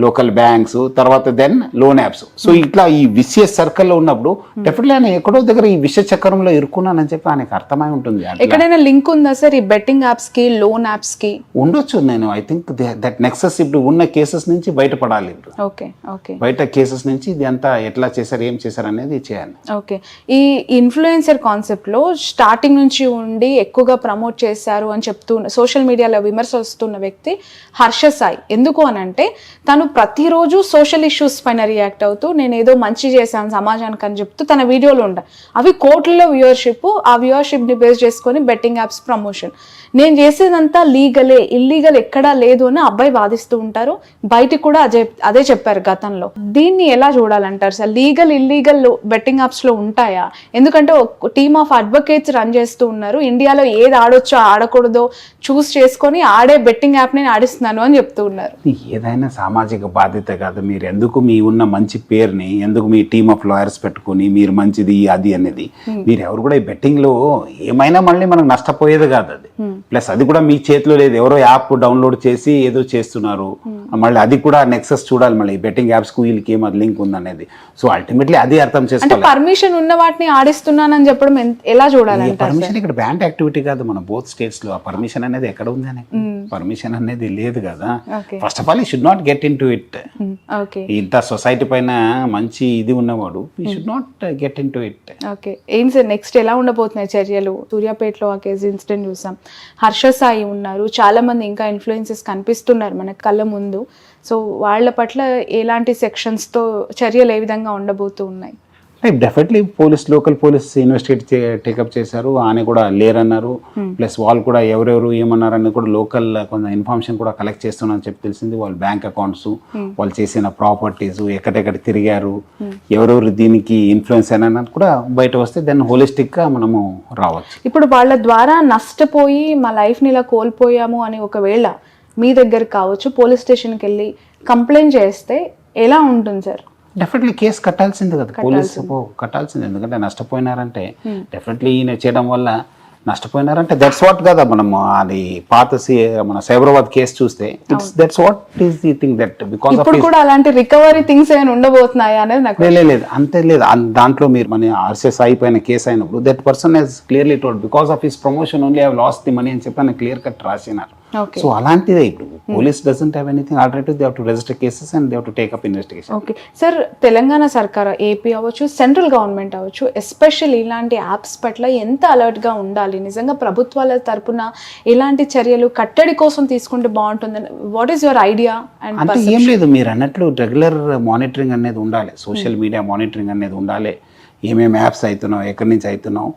లోకల్ బ్యాంక్స్, తర్వాత దెన్ లోన్ యాప్స్. సో ఇట్లా ఈ విషియస్ సర్కిల్లో ఉన్నప్పుడు డెఫినెట్లీ ఆయన ఎక్కడో దగ్గర ఈ విషయ చక్రంలో ఇరుక్కున్నానని చెప్పి ఆయనకు అర్థమై ఉంటుంది. ఎక్కడైనా లింక్ ఉందా సార్ ఈ బెట్టింగ్ యాప్స్ కి, లోన్ యాప్స్ కి? ఉండొచ్చు. నేను ఐ థింక్ దట్ నెక్సస్ ఇప్పుడు ఉన్న కేసెస్ నుంచి బయటపడాలి. ఓకే ఓకే, బయట కేసెస్ నుంచి ఇది అంతా ఎట్లా చేశారు, ఏం చేశారు అనేది చేయాలి. ఓకే, ఈ ఇన్ఫ్లుయెన్సర్ కాన్సెప్ట్ లో స్టార్టింగ్ నుంచి ఉండి ఎక్కువగా ప్రమోట్ చేశారు అని చెప్తూ సోషల్ మీడియాలో విమర్శ వస్తున్న వ్యక్తి హర్ష సాయి. ఎందుకు అని అంటే తను ప్రతిరోజు సోషల్ ఇష్యూస్ పైన రియాక్ట్ అవుతూ నేను ఏదో మంచి చేశాను సమాజానికి అని చెప్తూ తన వీడియోలు ఉంటాయి. అవి కోట్లలో వ్యూవర్షిప్, ఆ వ్యూవర్షిప్ని బేస్ చేసుకొని బెట్టింగ్ యాప్స్ ప్రమోషన్. నేను చేసేదంతా లీగలే, ఇల్లీగల్ ఎక్కడా లేదు అని అబ్బాయి వాదిస్తూ ఉంటారు. బయటికి కూడా అదే చెప్పారు గతంలో. దీన్ని ఎలా చూడాలంటారు sir? Legal illegal betting apps లో ఉంటాయా? ఎందుకంటే ఒక టీమ్ ఆఫ్ అడ్వకేట్స్ రన్ చేస్తూ ఉన్నారు. ఇండియాలో ఏది ఆడొచ్చో ఆడకూడదో చూస్ చేసుకొని ఆడే బెట్టింగ్ యాప్ నేను ఆడిస్తున్నాను అని చెప్తూ ఉన్నారు. ఏదైనా సామాజిక బాధ్యత కాదు. మీరు ఎందుకు మీ ఉన్న మంచి పేరుని, ఎందుకు మీ టీమ్ ఆఫ్ లాయర్స్ పెట్టుకుని మీరు మంచిది అది అనేది, మీరు ఎవరు కూడా ఈ బెట్టింగ్ లో ఏమైనా మళ్ళీ మనకు నష్టపోయేది కాదు అది. ప్లస్ అది కూడా మీ చేతిలో లేదు, ఎవరో యాప్ డౌన్లోడ్ చేసి ఏదో చేస్తున్నారు, మళ్ళీ అది కూడా నెక్సెస్ చూడాలి, మళ్ళీ బెట్టింగ్ యాప్స్ కు వీళ్ళకి ఏం అది లింక్ ఉందనేది. సో అల్టిమేట్లీ అది అర్థం చేసుకోవాలి. పర్మిషన్ ఉన్న వాటిని ఆడిస్తున్నానని చెప్పడం ఎలా చూడాలి? పర్మిషన్ ఇక్కడ బ్యాండ్ యాక్టివిటీ కాదు మన బోత్ స్టేట్స్ లో. ఆ పర్మిషన్ అనేది ఎక్కడ ఉంది అని పర్మిషన్ అనేది లేదు కదా. ఫస్ట్ ఆఫ్ ఆల్ ఈ should not get in to it. ఇంత సొసైటీ పైన మంచి ఇది ఉన్నవాడు ఈ should not get in to it. Okay, ఏం సార్ నెక్స్ట్ ఎలా ఉండబోతున్నాయి చర్యలు? సూర్యాపేటలో ఆ కేసు ఇన్సిడెంట్ చూసాం, హర్ష సాయి ఉన్నారు, చాలా మంది ఇంకా ఇన్ఫ్లుయెన్సెస్ కనిపిస్తున్నారు మన కళ్ళ ముందు. సో వాళ్ళ పట్ల ఎలాంటి సెక్షన్స్తో చర్యలు ఏ విధంగా ఉండబోతూ ఉన్నాయి? Definitely local police investigate take up చేశారు, ఆయన కూడా లేరన్నారు. ప్లస్ వాళ్ళు కూడా ఎవరెవరు ఏమన్నారని కూడా లోకల్ కొంత ఇన్ఫర్మేషన్ కూడా కలెక్ట్ చేస్తున్నారని చెప్పి తెలిసింది. వాళ్ళ బ్యాంక్ అకౌంట్స్, వాళ్ళు చేసిన ప్రాపర్టీస్, ఎక్కడెక్కడ తిరిగారు, ఎవరెవరు దీనికి ఇన్ఫ్లుయెన్స్ అయినది కూడా బయట వస్తే దాన్ని హోలిస్టిక్ గా మనము రావచ్చు. ఇప్పుడు వాళ్ళ ద్వారా నష్టపోయి మా లైఫ్ని ఇలా కోల్పోయాము అని ఒకవేళ మీ దగ్గర కావచ్చు పోలీస్ స్టేషన్కి వెళ్ళి కంప్లైంట్ చేస్తే ఎలా ఉంటుంది సార్? డెఫినెట్లీ కేసు కట్టాల్సింది కదా, పోలీసు కట్టాల్సింది. ఎందుకంటే నష్టపోయినారంటే డెఫినెట్లీ ఈయన చేయడం వల్ల నష్టపోయినారంటే దట్స్ వాట్ కదా. మనం అది పాత మన సైబరాబాద్ కేసు చూస్తే that's what is the thing that because ఇప్పుడు కూడా అలాంటి రికవరీ థింగ్స్ ఏమైనా ఉండబోతున్నాయా అనేది నాకు లేదు. అంతే లేదు. దాంట్లో మీరు మన ఆర్సీఎస్ అయిపోయిన కేసు అయినప్పుడు that person he's clearly told because of his promotion only I have lost the money అని చెప్పి క్లియర్ కట్ రాసినారు. సో అలాంటిదే ఇప్పుడు police doesn't have anything alternative, they have to register cases and they have to take up investigation. Okay sir, Telangana సర్కార్, AP అవ్వచ్చు, central government అవ్వచ్చు, especially ఇలాంటి apps పట్ల ఎంత అలర్ట్ గా ఉండాలి? నిజంగా ప్రభుత్వాల తరపున ఎలాంటి చర్యలు కట్టడి కోసం తీసుకుంటే బాగుంటుందని వాట్ ఈస్ యువర్ ఐడియా? అంటే ఏం లేదు, మీరు అన్నట్లు రెగ్యులర్ మానిటరింగ్ అనేది ఉండాలి, సోషల్ మీడియా మానిటరింగ్ అనేది ఉండాలి, ఏమేమి యాప్స్ అవుతున్నావు, ఎక్కడి నుంచి అవుతున్నావు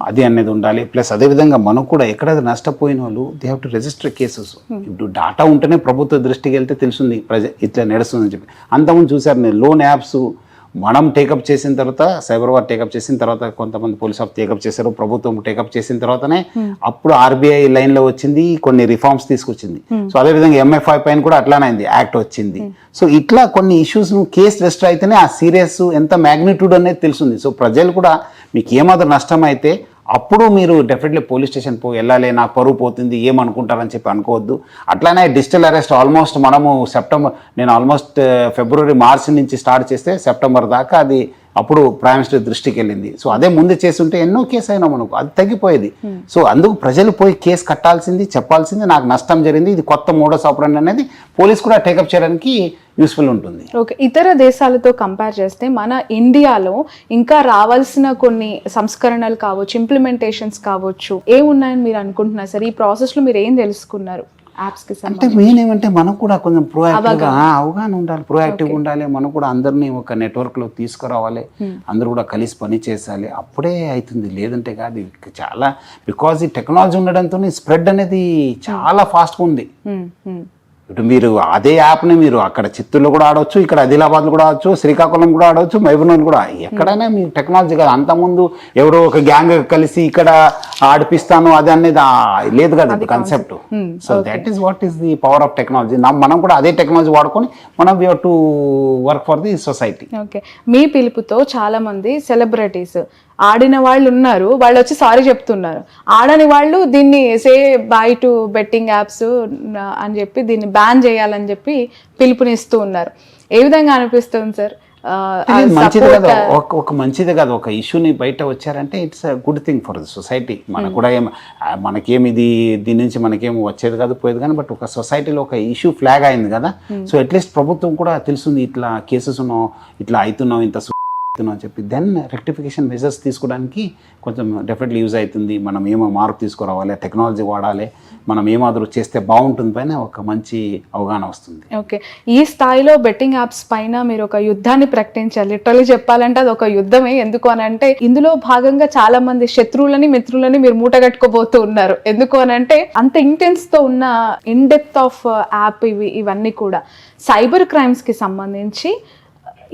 అది అనేది ఉండాలి. ప్లస్ అదేవిధంగా మనకు కూడా ఎక్కడ నష్టపోయిన వాళ్ళు they have to register cases. ఇప్పుడు డాటా ఉంటేనే ప్రభుత్వ దృష్టికి వెళ్తే తెలుస్తుంది ఇట్లా నడుస్తుందని చెప్పి. అంతకుముందు చూసారు నేను లోన్ యాప్స్ మనం టేకప్ చేసిన తర్వాత సైబరాబాద్ టేకప్ చేసిన తర్వాత కొంతమంది పోలీస్ ఆఫ్ టేకప్ చేశారు, ప్రభుత్వం టేకప్ చేసిన తర్వాతనే అప్పుడు ఆర్బీఐ లైన్లో వచ్చింది, కొన్ని రిఫార్మ్స్ తీసుకొచ్చింది. సో అదేవిధంగా MFI పైన కూడా అట్లానే అయింది, యాక్ట్ వచ్చింది. సో ఇట్లా కొన్ని ఇష్యూస్ కేసు రిజిస్టర్ అయితేనే ఆ సీరియస్ ఎంత మ్యాగ్నిట్యూడ్ అనేది తెలుస్తుంది. సో ప్రజలు కూడా మీకు ఏమాత్రం నష్టం అయితే అప్పుడు మీరు డెఫినెట్లీ పోలీస్ స్టేషన్ వెళ్ళాలి, నాకు పరువు పోతుంది ఏమనుకుంటారని చెప్పి అనుకోవద్దు. అట్లానే డిజిటల్ అరెస్ట్ ఆల్మోస్ట్ మనము నేను ఆల్మోస్ట్ ఫిబ్రవరి మార్చి నుంచి స్టార్ట్ చేస్తే సెప్టెంబర్ దాకా అది అప్పుడు ప్రైమ్ మినిస్టర్ దృష్టికి వెళ్ళింది. సో అదే ముందు చేస్తుంటే ఎన్నో కేసు అయినా మనకు అది తగ్గిపోయేది. సో అందుకు ప్రజలు పోయి కేసు కట్టాల్సింది, చెప్పాల్సింది నాకు నష్టం జరిగింది, ఇది కొత్త మోడస్ ఆపరెండి అనేది పోలీస్ కూడా టేకప్ చేయడానికి యూస్ఫుల్ ఉంటుంది. ఓకే, ఇతర దేశాలతో కంపేర్ చేస్తే మన ఇండియాలో ఇంకా రావాల్సిన కొన్ని సంస్కరణలు కావచ్చు, ఇంప్లిమెంటేషన్స్ కావచ్చు, ఏమున్నాయని మీరు అనుకుంటున్నారు సార్? ఈ ప్రాసెస్లో మీరు ఏం తెలుసుకున్నారు? అంటే మెయిన్ ఏమంటే మనకు కూడా కొంచెం ప్రొయాక్టివ్గా అవగాహన ఉండాలి, ప్రొయాక్టివ్గా ఉండాలి. మనం కూడా అందరినీ ఒక నెట్వర్క్లో తీసుకురావాలి, అందరూ కూడా కలిసి పని చేసాలి, అప్పుడే అవుతుంది. లేదంటే కాదు చాలా, బికాజ్ ఈ టెక్నాలజీ ఉండడంతో స్ప్రెడ్ అనేది చాలా ఫాస్ట్గా ఉంది. ఇటు మీరు అదే యాప్ని మీరు అక్కడ చిత్తూరులో కూడా ఆడవచ్చు, ఇక్కడ ఆదిలాబాద్లో కూడా ఆడవచ్చు, శ్రీకాకుళం కూడా ఆడవచ్చు, మహబూబ్నగర్ కూడా, ఎక్కడైనా మీరు టెక్నాలజీ కదా. అంతకుముందు ఎవరో ఒక గ్యాంగ్ కలిసి ఇక్కడ ఆడిపిస్తాను అది అనేది లేదు కదా concept. So that is what is the power of technology. మనం కూడా అదే టెక్నాలజీ వాడుకొని మనం we have to work for the society. Okay, మీ పిలుపుతో చాలా మంది సెలబ్రిటీస్ ఆడిన వాళ్ళు ఉన్నారు, వాళ్ళు వచ్చి సారీ చెప్తున్నారు. ఆడని వాళ్ళు దీన్ని సే బై టు బెట్టింగ్ యాప్స్ అని చెప్పి దీన్ని బ్యాన్ చేయాలని చెప్పి పిలుపునిస్తూ ఉన్నారు. ఏ విధంగా అనిపిస్తుంది సార్? మంచిది కదా, ఒక మంచిది కదా, ఒక ఇష్యూని బయట వచ్చారంటే it's a good thing for the society. మనకు కూడా మనకేమి దీని నుంచి మనకేమి వచ్చేది కాదు, పోయేది కానీ, బట్ ఒక సొసైటీలో ఒక ఇష్యూ ఫ్లాగ్ అయింది కదా. సో అట్లీస్ట్ ప్రభుత్వం కూడా తెలుస్తుంది ఇట్లా కేసెస్ ఉన్నాం, ఇట్లా అవుతున్నాం, ఇంత అని చెప్పి దెన్ రెక్టిఫికేషన్ మెజర్స్ తీసుకోవడానికి కొంచెం డెఫినెట్లీ యూజ్ అవుతుంది. మనం ఏమో మార్పు తీసుకురావాలి, టెక్నాలజీ వాడాలి, మనం ఏమాದರೂ చేస్తే బాగుంటుంది పైన ఒక మంచి అవగాహన వస్తుంది. ఓకే, ఈ స్థాయిలో బెట్టింగ్ యాప్స్ పైన మీరు ఒక యుద్ధాన్ని ప్రకటించాలి. లిటరల్లీ చెప్పాలంటే అది ఒక యుద్ధమే. ఎందుకు అని అంటే ఇందులో భాగంగా చాలా మంది శత్రువులని మిత్రులని మీరు మూటగట్టుకోబోతూ ఉన్నారు. ఎందుకు అని అంటే అంత ఇంటెన్స్ తో ఉన్న ఇన్ డెప్త్ ఆఫ్ యాప్ ఇవన్నీ కూడా సైబర్ క్రైమ్స్ కి సంబంధించి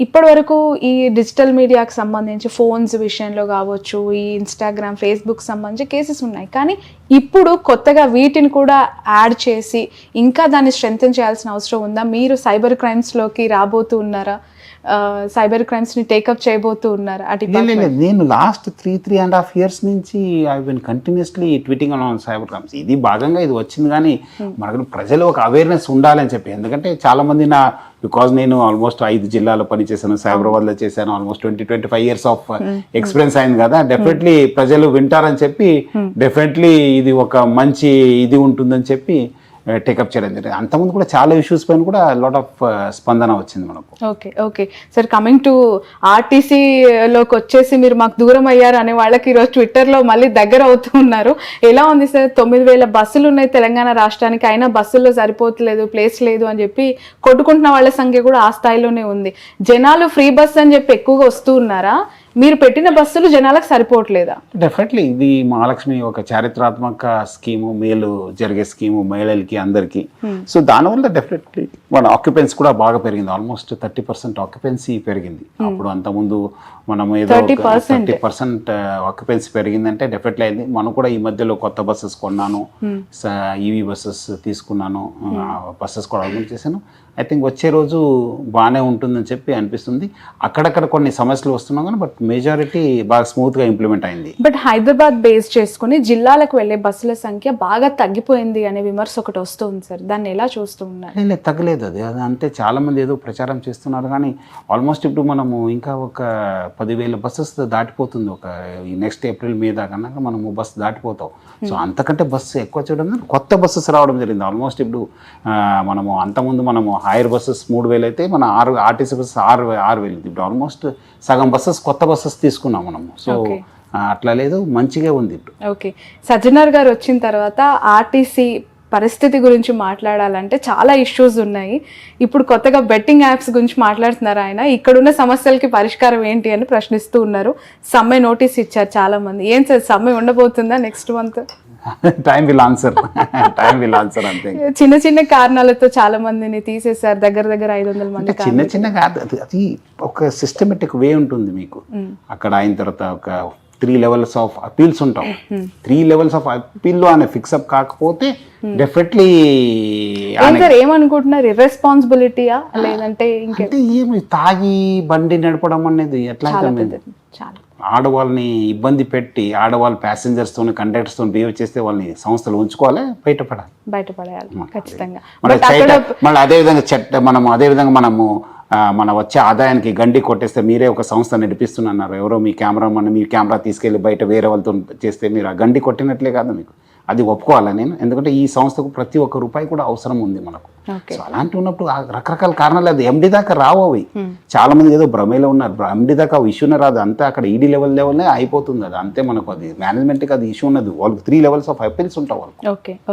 ఇప్పటి వరకు ఈ డిజిటల్ మీడియాకి సంబంధించి ఫోన్స్ విషయంలో కావచ్చు, ఈ ఇన్స్టాగ్రామ్, ఫేస్బుక్ సంబంధించి కేసెస్ ఉన్నాయి. కానీ ఇప్పుడు కొత్తగా వీటిని కూడా యాడ్ చేసి ఇంకా దాన్ని స్ట్రెంథెన్ చేయాల్సిన అవసరం ఉందా? మీరు సైబర్ క్రైమ్స్లోకి రాబోతూ ఉన్నారా? సైబర్ క్రైమ్స్ని టేకప్ చేయబోతూ ఉన్నారు? నేను లాస్ట్ 3.5 years నుంచి I been continuously tweeting on cyber crimes. ఇది భాగంగా ఇది వచ్చింది, కానీ మనకు ప్రజలు ఒక అవేర్నెస్ ఉండాలని చెప్పి. ఎందుకంటే చాలా మంది బికాజ్ నేను ఆల్మోస్ట్ 5 జిల్లాలో పనిచేశాను, సైబరాబాద్లో చేశాను, ఆల్మోస్ట్ 20-25 years ఆఫ్ ఎక్స్పీరియన్స్ అయింది కదా. డెఫినెట్లీ ప్రజలు వింటారని చెప్పి, డెఫినెట్లీ ఇది ఒక మంచి ఇది ఉంటుందని చెప్పి టేకప్ చేయడం జరిగింది. అంతకుముందు కూడా చాలా ఇష్యూస్ పైన కూడా లాట్ ఆఫ్ స్పందన వచ్చింది మనకు. ఓకే సార్, కమింగ్ టు ఆర్టీసీలోకి వచ్చేసి మీరు మాకు దూరం అయ్యారు అనే వాళ్ళకి ఈరోజు ట్విట్టర్లో మళ్ళీ దగ్గర అవుతూ ఉన్నారు. ఎలా ఉంది సార్? 9,000 బస్సులు ఉన్నాయి తెలంగాణ రాష్ట్రానికి, అయినా బస్సుల్లో సరిపోతలేదు, ప్లేస్ లేదు అని చెప్పి కొట్టుకుంటున్న వాళ్ళ సంఖ్య కూడా ఆ స్థాయిలోనే ఉంది. జనాలు ఫ్రీ బస్ అని చెప్పి ఎక్కువగా వస్తూ ఉన్నారా? మీరు పెట్టిన బస్సులు జనాలకు సరిపోవట్లేదా? డెఫినెట్లీ ఇది మహాలక్ష్మి ఒక చారిత్రాత్మక స్కీము, మేలు జరిగే స్కీము మహిళలకి అందరికీ. సో దానివల్ల డెఫినెట్లీ మన ఆక్యుపెన్సీ కూడా బాగా పెరిగింది. ఆల్మోస్ట్ 30% ఆక్యుపెన్సీ పెరిగింది. అప్పుడు అంతకుముందు మనం ఏదో 30% ఆక్యుపెన్సీ పెరిగిందంటే డెఫినెట్లీ అయింది. మనం కూడా ఈ మధ్యలో కొత్త బస్సెస్ కొన్నాను, ఈవీ బస్సెస్ తీసుకున్నాను, బస్సెస్ కూడా ఆర్గనైజ్ చేశాను. ఐ థింక్ వచ్చే రోజు బాగానే ఉంటుందని చెప్పి అనిపిస్తుంది. అక్కడక్కడ కొన్ని సమస్యలు వస్తున్నాం కానీ బట్ మెజారిటీ బాగా స్మూత్గా ఇంప్లిమెంట్ అయింది. బట్ హైదరాబాద్ బేస్ చేసుకుని జిల్లాలకు వెళ్ళే బస్సుల సంఖ్య బాగా తగ్గిపోయింది అనే విమర్శ ఒకటి వస్తుంది సార్, దాన్ని ఎలా చూస్తూ ఉన్నారు? లేదు, తగ్గలేదు. అది అంటే చాలా మంది ఏదో ప్రచారం చేస్తున్నారు కానీ ఆల్మోస్ట్ ఇప్పుడు మనము ఇంకా ఒక 10,000 బస్సెస్ దాటిపోతుంది. ఒక ఈ నెక్స్ట్ ఏప్రిల్ మే దాకా మనము బస్సు దాటిపోతాం. సో అంతకంటే బస్సు ఎక్కువ చేయడం, కొత్త బస్సెస్ రావడం జరిగింది. ఆల్మోస్ట్ ఇప్పుడు మనము అంతకుముందు మనము హైర్ బస్సెస్ 3,000 అయితే మన ఆర్టీసీ బస్సెస్ 6,000. ఇప్పుడు ఆల్మోస్ట్ సగం బస్సెస్ కొత్త బస్సెస్ తీసుకున్నాం మనము. సో అట్లా లేదు, మంచిగా ఉంది ఇప్పుడు. ఓకే, సజ్జనార్ గారు వచ్చిన తర్వాత ఆర్టీసీ పరిస్థితి గురించి మాట్లాడాలంటే చాలా ఇష్యూస్ ఉన్నాయి. ఇప్పుడు కొత్తగా బెట్టింగ్ యాప్స్ గురించి మాట్లాడుతున్నారు ఆయన. ఇక్కడున్న సమస్యలకి పరిష్కారం ఏంటి అని ప్రశ్నిస్తూ ఉన్నారు. సమ్మె నోటీస్ ఇచ్చారు చాలా మంది. ఏం సార్, సమ్మె ఉండబోతుందా next month? Time will answer అంతే. చిన్న చిన్న కారణాలతో చాలా మందిని తీసేశారు, దగ్గర దగ్గర 500 మంది. చిన్న చిన్న కాదు, అది ఒక సిస్టమేటిక్ వే ఉంటుంది మీకు. అక్కడ అయిన తర్వాత ఒక 3 levels ఆఫ్ అపీల్స్ ఉంటాం. 3 levels ఆఫ్ అపీల్ అనే ఫిక్సప్ కాకపోతే డెఫినెట్లీ ఏమనుకుంటున్నారు, ఇర్రెస్పాన్సిబిలిటీయా లేదంటే అంటే ఏమి తాగి బండి నడపడం అనేది ఎట్లా చాలా ఆడవాళ్ళని ఇబ్బంది పెట్టి ఆడవాళ్ళు ప్యాసింజర్స్తో కండక్టర్స్తో బిహేవ్ చేస్తే వాళ్ళని సంస్థలు ఉంచుకోవాలి, బయటపడేయాలి ఖచ్చితంగా. మళ్ళీ అదేవిధంగా మనము మన వచ్చే ఆదాయానికి గండి కొట్టేస్తే మీరే ఒక సంస్థ నడిపిస్తున్నారు, ఎవరో మీ కెమెరా తీసుకెళ్ళి బయట వేరే వాళ్ళతో చేస్తే మీరు ఆ గండి కొట్టినట్లే కాదు మీకు. అది ఒప్పుకోవాలి నేను, ఎందుకంటే ఈ సంస్థకు ప్రతి ఒక్క రూపాయి కూడా అవసరం ఉంది మనకు. సో అలాంటి ఉన్నప్పుడు రకరకాల కారణాలు అది ఎండి దాకా రావు. అవి చాలా మంది ఏదో భ్రమేలో ఉన్నారు, ఎండి దాకా ఇష్యూనే రాదు, అంతే అక్కడ ఈడీ లెవెల్నే అయిపోతుంది. అది అంతే, మనకు అది మేనేజ్మెంట్కి అది ఇష్యూ ఉన్నది. వాళ్ళకి 3 levels ఆఫ్ అపీల్స్ ఉంటాయి వాళ్ళు.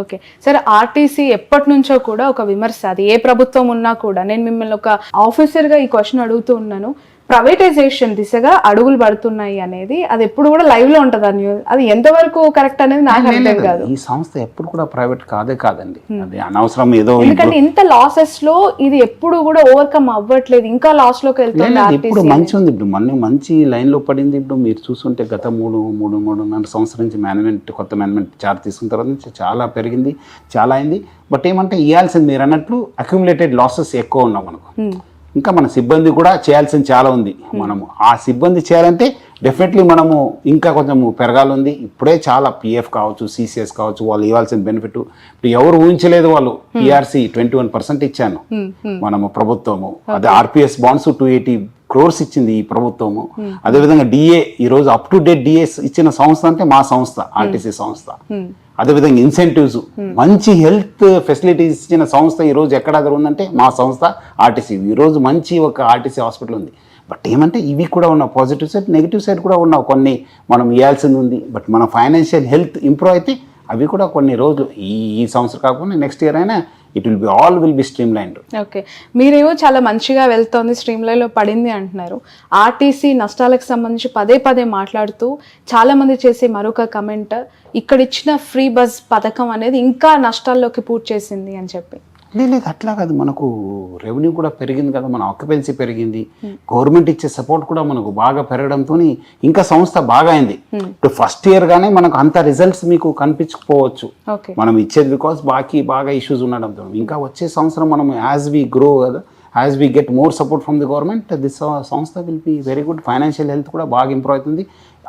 ఓకే సరే, ఆర్టీసీ ఎప్పటి నుంచో కూడా ఒక విమర్శ, అది ఏ ప్రభుత్వం ఉన్నా కూడా. నేను మిమ్మల్ని ఒక ఆఫీసర్గా ఈ క్వశ్చన్ అడుగుతూ ఉన్నాను, ప్రైవేటైజేషన్ దిశగా అడుగులు పడుతున్నాయి అనేది అది ఎప్పుడు కూడా లైవ్ లో ఉంటుంది. అది ఎంతవరకు కరెక్ట్ అనేది నాకు అర్థం కాదు. ఈ సంస్థ ఎప్పుడు కూడా ప్రైవేట్ కాదండి, అది అనవసరం ఏదో. ఎందుకంటే ఇంత లాసెస్ లో ఇది ఎప్పుడు కూడా ఓవర్కమ్ అవ్వట్లేదు, ఇంకా లాస్ లోకి వెళ్తుంది. ఇప్పుడు మంచి ఉంది, ఇప్పుడు మంచి లైన్ లో పడింది. ఇప్పుడు మీరు చూస్తుంటే గత 3.5 సంవత్సరం నుంచి కొత్త మేనేజ్మెంట్ చార్జ్ తీసుకున్న తర్వాత నుంచి చాలా పెరిగింది, చాలా అయింది. బట్ ఏమంటే ఇవ్వాల్సింది మీరు అన్నట్లు అక్యుములేటెడ్ లాసెస్ ఎక్కువ ఉన్నాం మనకు. ఇంకా మన సిబ్బంది కూడా చేయాల్సింది చాలా ఉంది. మనము ఆ సిబ్బంది చేయాలంటే డెఫినెట్లీ మనము ఇంకా కొంచెం పెరగాలి. ఇప్పుడే చాలా పిఎఫ్ కావచ్చు, సిసిఎస్ కావచ్చు, వాళ్ళు ఇవ్వాల్సిన బెనిఫిట్ ఇప్పుడు ఎవరు ఊహించలేదు. వాళ్ళు పిఆర్సి 21% ఇచ్చాను మనము ప్రభుత్వము. అదే ఆర్పిఎస్ బాండ్స్ 280 crores ఇచ్చింది ఈ ప్రభుత్వము. అదేవిధంగా డిఏ ఈరోజు అప్ టు డేట్ డిఏ ఇచ్చిన సంస్థ అంటే మా సంస్థ, ఆర్టీసీ సంస్థ. అదేవిధంగా ఇన్సెంటివ్స్, మంచి హెల్త్ ఫెసిలిటీస్ ఇచ్చిన సంస్థ ఈరోజు ఎక్కడ ఉందంటే మా సంస్థ ఆర్టీసీ. ఈరోజు మంచి ఒక ఆర్టీసీ హాస్పిటల్ ఉంది. బట్ ఏమంటే ఇవి కూడా ఉన్న పాజిటివ్ సైడ్, నెగిటివ్ సైడ్ కూడా ఉన్న కొన్ని మనం ఇవ్వాల్సింది ఉంది. బట్ మన ఫైనాన్షియల్ హెల్త్ ఇంప్రూవ్ అయితే అవి కూడా కొన్ని రోజులు, ఈ సంవత్సరం కాకుండా నెక్స్ట్ ఇయర్ అయినా it will be stream lined. Okay, మీరేమో చాలా మంచిగా వెళ్తోంది, స్ట్రీమ్ లైన్లో పడింది అంటున్నారు. ఆర్టీసీ నష్టాలకు సంబంధించి పదే మాట్లాడుతూ చాలా మంది చేసే మరొక కమెంట్, ఇక్కడ ఇచ్చిన ఫ్రీ బస్ పథకం అనేది ఇంకా నష్టాల్లోకి పూర్తి చేసింది అని చెప్పి. లేదు అట్లా కాదు, మనకు రెవెన్యూ కూడా పెరిగింది కదా, మన ఆక్యుపెన్సీ పెరిగింది, గవర్నమెంట్ ఇచ్చే సపోర్ట్ కూడా మనకు బాగా పెరగడంతో ఇంకా సంస్థ బాగా అయింది. ఇప్పుడు ఫస్ట్ ఇయర్ గానే మనకు అంత రిజల్ట్స్ మీకు కనిపించకపోవచ్చు, మనం ఇచ్చేది బికాస్ బాగా ఇష్యూస్ ఉండడంతో. ఇంకా వచ్చే సంవత్సరం మనం యాజ్ వి గ్రో కదా, as we get more support from the government, this సంస్థ will be very good. Financial health కూడా బాగా ఇంప్రూవ్ అవుతుంది,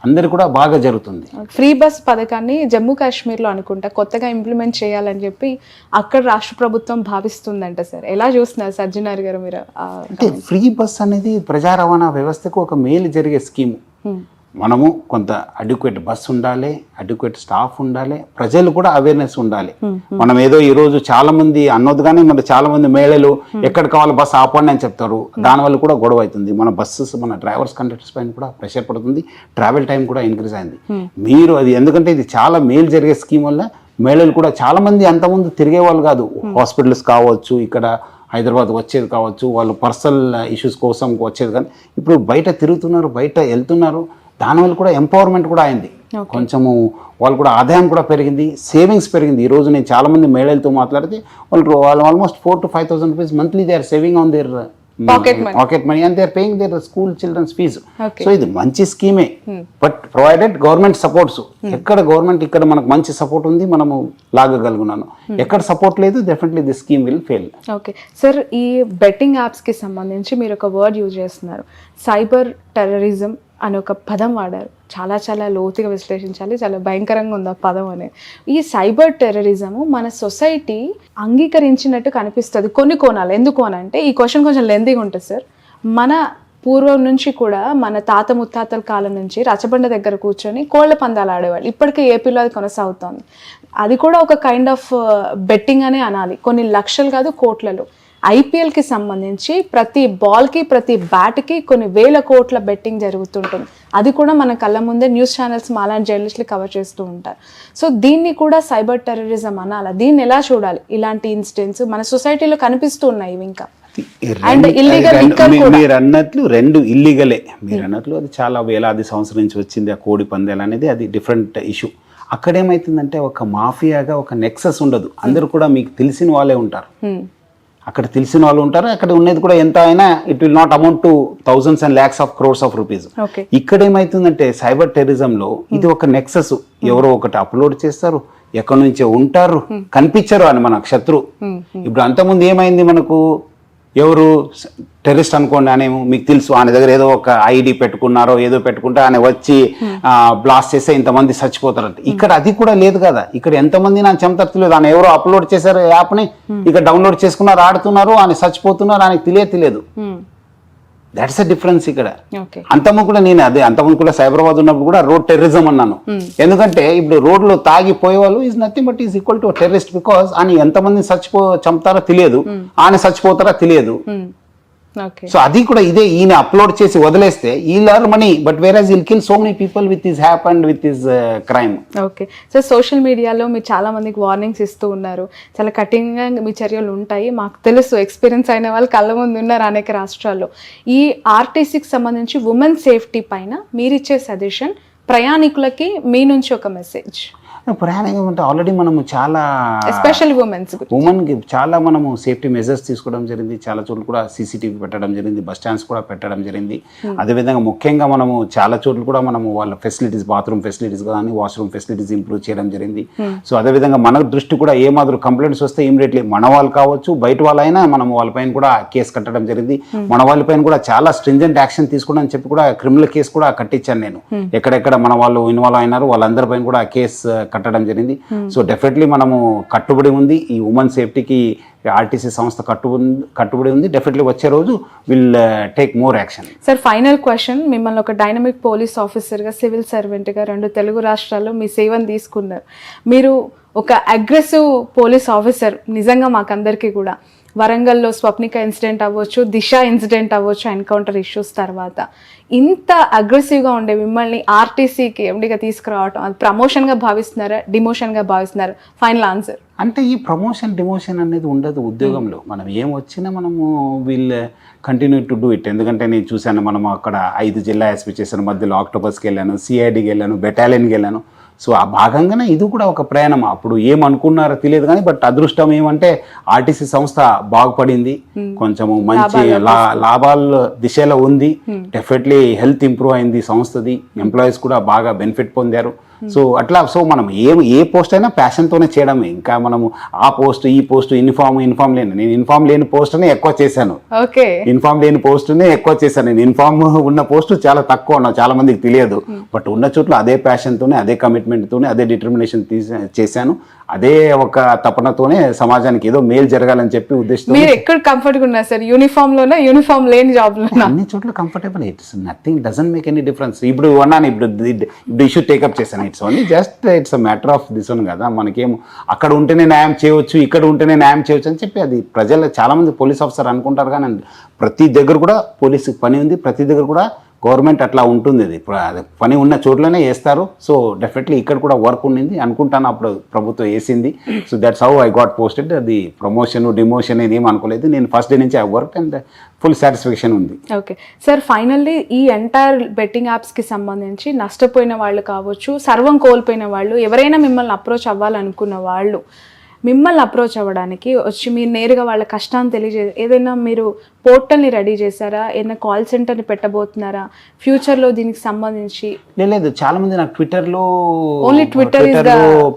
అందరు కూడా బాగా జరుగుతుంది. ఫ్రీ బస్ పథకాన్ని జమ్మూ కాశ్మీర్లో అనుకుంటా కొత్తగా ఇంప్లిమెంట్ చేయాలని చెప్పి అక్కడ రాష్ట్ర ప్రభుత్వం భావిస్తుందంట సార్. ఎలా చూస్తున్నారు సజ్జనార్ గారు మీరు? అంటే ఫ్రీ బస్ అనేది ప్రజా రవాణా వ్యవస్థకు ఒక మేలు జరిగే స్కీము. మనము కొంత అడ్యుకేట్ బస్ ఉండాలి, అడ్యుకేట్ స్టాఫ్ ఉండాలి, ప్రజలు కూడా అవేర్నెస్ ఉండాలి. మనం ఏదో ఈ రోజు చాలా మంది అన్నోదుగానే మన చాలా మంది మహిళలు ఎక్కడ కావాలి బస్ ఆపండి అని చెప్తారు, దానివల్ల కూడా గొడవ అవుతుంది. మన బస్సెస్, మన డ్రైవర్స్, కండక్టర్స్ పైన కూడా ప్రెషర్ పడుతుంది, ట్రావెల్ టైం కూడా ఇంక్రీజ్ అయింది. మీరు అది ఎందుకంటే ఇది చాలా మేలు జరిగే స్కీమ్ వల్ల మహిళలు కూడా చాలా మంది అంతకుముందు తిరిగే వాళ్ళు కాదు, హాస్పిటల్స్ కావచ్చు, ఇక్కడ హైదరాబాద్ వచ్చేది కావచ్చు, వాళ్ళు పర్సనల్ ఇష్యూస్ కోసం వచ్చేది, కానీ ఇప్పుడు బయట తిరుగుతున్నారు, బయట వెళ్తున్నారు. దానివల్ల కూడా ఎంపవర్మెంట్ కూడా అయింది, కొంచెము వాళ్ళు కూడా ఆదాయం కూడా పెరిగింది, సేవింగ్స్ పెరిగింది. ఈ రోజు నేను చాలా మంది మహిళలతో మాట్లాడితే వాళ్ళు almost 4,000 to 5,000 rupees monthly they are saving on their pocket money and they are paying their school childrens fee. So ఇది మంచి స్కీమే, బట్ ప్రొవైడెడ్ గవర్నమెంట్ సపోర్ట్స్. ఎక్కడ గవర్నమెంట్ ఇక్కడ మనకు మంచి సపోర్ట్ ఉంది, మనము లాగగలుగున్నాను. ఎక్కడ సపోర్ట్ లేదు, definitely the scheme will fail. Okay sir, ఈ బెట్టింగ్ యాప్స్కి సంబంధించి మీరు ఒక వర్డ్ యూజ్ చేస్తున్నారు, సైబర్ టెర్రరిజం అని ఒక పదం వాడారు. చాలా లోతుగా విశ్లేషించాలి, చాలా భయంకరంగా ఉంది ఆ పదం అనేది. ఈ సైబర్ టెర్రరిజము మన సొసైటీ అంగీకరించినట్టు కనిపిస్తుంది కొన్ని కోణాలు. ఎందుకు అని అంటే, ఈ క్వశ్చన్ కొంచెం లెంతీగా ఉంటుంది సార్. మన పూర్వం నుంచి కూడా మన తాత ముత్తాతల కాలం నుంచి రచబండ దగ్గర కూర్చొని కోళ్ల పందాలు ఆడేవాళ్ళు. ఇప్పటికీ ఏపీలో అది కొనసాగుతోంది. అది కూడా ఒక కైండ్ ఆఫ్ బెట్టింగ్ అనే అనాలి, కొన్ని లక్షలు కాదు కోట్లలో. ఐపీఎల్కి సంబంధించి ప్రతి బాల్కి, ప్రతి బ్యాట్కి కొన్ని వేల కోట్ల బెట్టింగ్ జరుగుతుంటుంది. అది కూడా మన కళ్ళ ముందే న్యూస్ ఛానల్స్ మాలాంటి జర్నలిస్టులు కవర్ చేస్తూ ఉంటారు. సో దీన్ని కూడా సైబర్ టెర్రరిజం అనాలా? దీన్ని ఎలా చూడాలి? ఇలాంటి ఇన్సిడెంట్స్ మన సొసైటీలో కనిపిస్తూ ఉన్నాయి ఇంకా. అండ్ ఇల్లీగల్ మీరు అన్నట్లు 2 ఇల్లీగలే. మీరు అన్నట్లు అది చాలా వేలాది సంవత్సరం నుంచి వచ్చింది ఆ కోడి పందాలు అనేది, అది డిఫరెంట్ ఇష్యూ. అక్కడ ఏమవుతుందంటే ఒక మాఫియాగా ఒక నెక్సస్ ఉండదు, అందరూ కూడా మీకు తెలిసిన వాళ్ళే ఉంటారు. అక్కడ తెలిసిన వాళ్ళు ఉంటారు, అక్కడ ఉన్నది కూడా ఎంత అయినా it will not amount to thousands and lakhs of crores of rupees. ఇక్కడ ఏమైతుందంటే సైబర్ టెర్రరిజంలో ఇది ఒక నెక్సస్, ఎవరో ఒకటి అప్లోడ్ చేస్తారు, ఎక్కడి నుంచో ఉంటారు, కనిపించరు అని మన శత్రు. ఇప్పుడు అంతకుముందు ఏమైంది, మనకు ఎవరు టెర్రరిస్ట్ అనుకోండి అనేమో మీకు తెలుసు, ఆయన దగ్గర ఏదో ఒక ఐడి పెట్టుకున్నారో ఏదో పెట్టుకుంటే ఆయన వచ్చి బ్లాస్ట్ చేస్తే ఇంతమంది చచ్చిపోతారంట. ఇక్కడ అది కూడా లేదు కదా, ఇక్కడ ఎంతమంది నాకు చెమతలేదు, ఆయన ఎవరో అప్లోడ్ చేశారు యాప్ని, ఇక్కడ డౌన్లోడ్ చేసుకున్నారు, ఆడుతున్నారు, ఆయన చచ్చిపోతున్నారు, ఆయనకు తెలియదు. దట్స్ అ డిఫరెన్స్ ఇక్కడ. అంతము కూడా నేను అదే అంతకుముందు కూడా సైబరాబాద్ ఉన్నప్పుడు కూడా రోడ్ టెర్రరిజం అన్నాను. ఎందుకంటే ఇప్పుడు రోడ్లో తాగిపోయే వాళ్ళు is nothing but is equal to terrorist, because ఆయన ఎంతమంది చంపుతారో తెలియదు, ఆయన చచ్చిపోతారో తెలియదు. సో అది కూడా ఇదే, ఈయన అప్లోడ్ చేసి వదిలేస్తే he'll earn money, but where will kill so many people with his app and with his crime. Okay, so social మీడియాలో మీరు చాలా మందికి వార్నింగ్స్ ఇస్తూ ఉన్నారు, చాలా కఠినంగా మీ చర్యలు ఉంటాయి, మాకు తెలుసు, ఎక్స్పీరియన్స్ అయిన వాళ్ళు కళ్ళ ముందు ఉన్నారు అనేక రాష్ట్రాల్లో. ఈ ఆర్టీసీకి సంబంధించి ఉమెన్ సేఫ్టీ పైన మీరిచ్చే సజెషన్, ప్రయాణికులకి మీ నుంచి ఒక మెసేజ్. ప్రయాణం అంటే ఆల్రెడీ మనము చాలా ఎస్పెషల్ ఉమెన్కి చాలా మనము సేఫ్టీ మెజర్స్ తీసుకోవడం జరిగింది, చాలా చోట్ల కూడా సీసీటీవీ పెట్టడం జరిగింది, బస్ స్టాండ్స్ కూడా పెట్టడం జరిగింది. అదేవిధంగా ముఖ్యంగా మనము చాలా చోట్ల కూడా మనము వాళ్ళ ఫెసిలిటీస్, బాత్రూమ్ ఫెసిలిటీస్ కానీ వాష్రూమ్ ఫెసిలిటీస్ ఇంప్రూవ్ చేయడం జరిగింది. సో అదేవిధంగా మన దృష్టి కూడా ఏ మాదిరి కంప్లైంట్స్ వస్తే ఇమీడియట్లీ మన వాళ్ళు కావచ్చు బయట వాళ్ళైనా మనం వాళ్ళపైన కూడా కేసు కట్టడం జరిగింది. మన వాళ్ళపైన కూడా చాలా స్ట్రింజెంట్ యాక్షన్ తీసుకోవడం అని చెప్పి కూడా క్రిమినల్ కేసు కూడా కట్టించాను నేను. ఎక్కడెక్కడ మన వాళ్ళు ఇన్వాల్వ్ అయినారు వాళ్ళందరిపైన కూడా కేసు కట్టడం జరిగింది. సో డెఫినెట్లీ మనము కట్టుబడి ఉంది, ఈ ఉమెన్ సేఫ్టీకి ఆర్టీసీ సంస్థ కట్టుబడి ఉంది. డెఫినెట్లీ వచ్చే రోజు will take more action. Sir, final question, మిమ్మల్ని ఒక డైనమిక్ పోలీస్ ఆఫీసర్గా, సివిల్ సర్వెంట్గా 2 తెలుగు రాష్ట్రాల్లో మీ సేవను తీసుకున్నారు. మీరు ఒక అగ్రెసివ్ పోలీస్ ఆఫీసర్, నిజంగా మాకందరికీ కూడా వరంగల్లో స్వప్నిక ఇన్సిడెంట్ అవ్వచ్చు, దిశ ఇన్సిడెంట్ అవ్వచ్చు, ఎన్కౌంటర్ ఇష్యూస్ తర్వాత ఇంత అగ్రెసివ్గా ఉండే మిమ్మల్ని ఆర్టీసీకి ఎండిగా తీసుకురావటం, అది ప్రమోషన్గా భావిస్తున్నారా, డిమోషన్గా భావిస్తున్నారా? Final answer. అంటే ఈ ప్రమోషన్ డిమోషన్ అనేది ఉండదు ఉద్యోగంలో. మనం ఏం వచ్చినా మనము will continue to do it. ఎందుకంటే నేను చూశాను, మనం అక్కడ 5 జిల్లా ఎస్పీ చేశాను, మధ్యలో ఆక్టోపస్కి వెళ్ళాను, సిఐడికి వెళ్ళాను, బెటాలియన్కి వెళ్ళాను. సో ఆ భాగంగానే ఇది కూడా ఒక ప్రయాణం. అప్పుడు ఏమనుకున్నారో తెలియదు కానీ బట్ అదృష్టం ఏమంటే ఆర్టీసీ సంస్థ బాగుపడింది, కొంచెము మంచి లాభాల దిశలో ఉంది. డెఫినెట్లీ హెల్త్ ఇంప్రూవ్ అయింది సంస్థది, ఎంప్లాయీస్ కూడా బాగా బెనిఫిట్ పొందారు. సో అట్లా మనం ఏ పోస్ట్ అయినా ప్యాషన్తోనే చేయడమే. ఇంకా మనము ఆ పోస్ట్ ఈ పోస్ట్ ఇన్ఫార్మ్ లేని, నేను ఇన్ఫార్మ్ లేని పోస్ట్నే ఎక్కువ చేశాను. ఇన్ఫార్మ్ లేని పోస్ట్నే ఎక్కువ చేశాను. నేను ఇన్ఫార్మ్ ఉన్న పోస్ట్ చాలా తక్కువ ఉన్నా, చాలా మందికి తెలియదు. బట్ ఉన్న చోట్ల అదే ప్యాషన్తోనే, అదే కమిట్మెంట్తోనే, అదే డిటర్మినేషన్ చేశాను. అదే ఒక తపనతోనే సమాజానికి ఏదో మేలు జరగాలని చెప్పి ఉద్దేశంతో. మీరు ఎక్కడ కంఫర్ట్గా ఉన్నారు సార్? యూనిఫామ్లోనే, యూనిఫామ్ లేని జాబ్లోనే? అన్ని చోట్ల comfortable. It's nothing, doesn't make any difference. ఇప్పుడు అన్నాను, ఇప్పుడు ఇష్యూ టేకప్ చేశాను. It's only just it's a matter of this one కదా. మనకేం అక్కడ ఉంటేనే న్యాయం చేయవచ్చు, ఇక్కడ ఉంటేనే న్యాయం చేయవచ్చు అని చెప్పి అది ప్రజలు చాలామంది పోలీస్ ఆఫీసర్ అనుకుంటారు. కానీ ప్రతి దగ్గర కూడా పోలీసుకి పని ఉంది, ప్రతి దగ్గర కూడా గవర్నమెంట్ అట్లా ఉంటుంది. అది పని ఉన్న చోట్లనే వేస్తారు. సో డెఫినెట్లీ ఇక్కడ కూడా వర్క్ ఉండింది అనుకుంటాను, అప్పుడు ప్రభుత్వం వేసింది. So that's how I got posted. అది ప్రమోషన్ డిమోషన్ ఇది ఏం అనుకోలేదు. నేను ఫస్ట్ డే నుంచి I work and full satisfaction ఉంది. ఓకే సార్, ఫైనల్లీ ఈ ఎంటైర్ బెట్టింగ్ యాప్స్కి సంబంధించి నష్టపోయిన వాళ్ళు కావచ్చు, సర్వం కోల్పోయిన వాళ్ళు, ఎవరైనా మిమ్మల్ని అప్రోచ్ అవ్వాలనుకున్న వాళ్ళు మిమ్మల్ని అప్రోచ్ అవ్వడానికి వచ్చి మీరు నేరుగా వాళ్ళ కష్టాన్ని తెలియజే, ఏదైనా మీరు పోర్టల్ని రెడీ చేశారా, ఏదైనా కాల్ సెంటర్ని పెట్టబోతున్నారా ఫ్యూచర్లో దీనికి సంబంధించి? లేదు, చాలా మంది నాకు ట్విట్టర్లో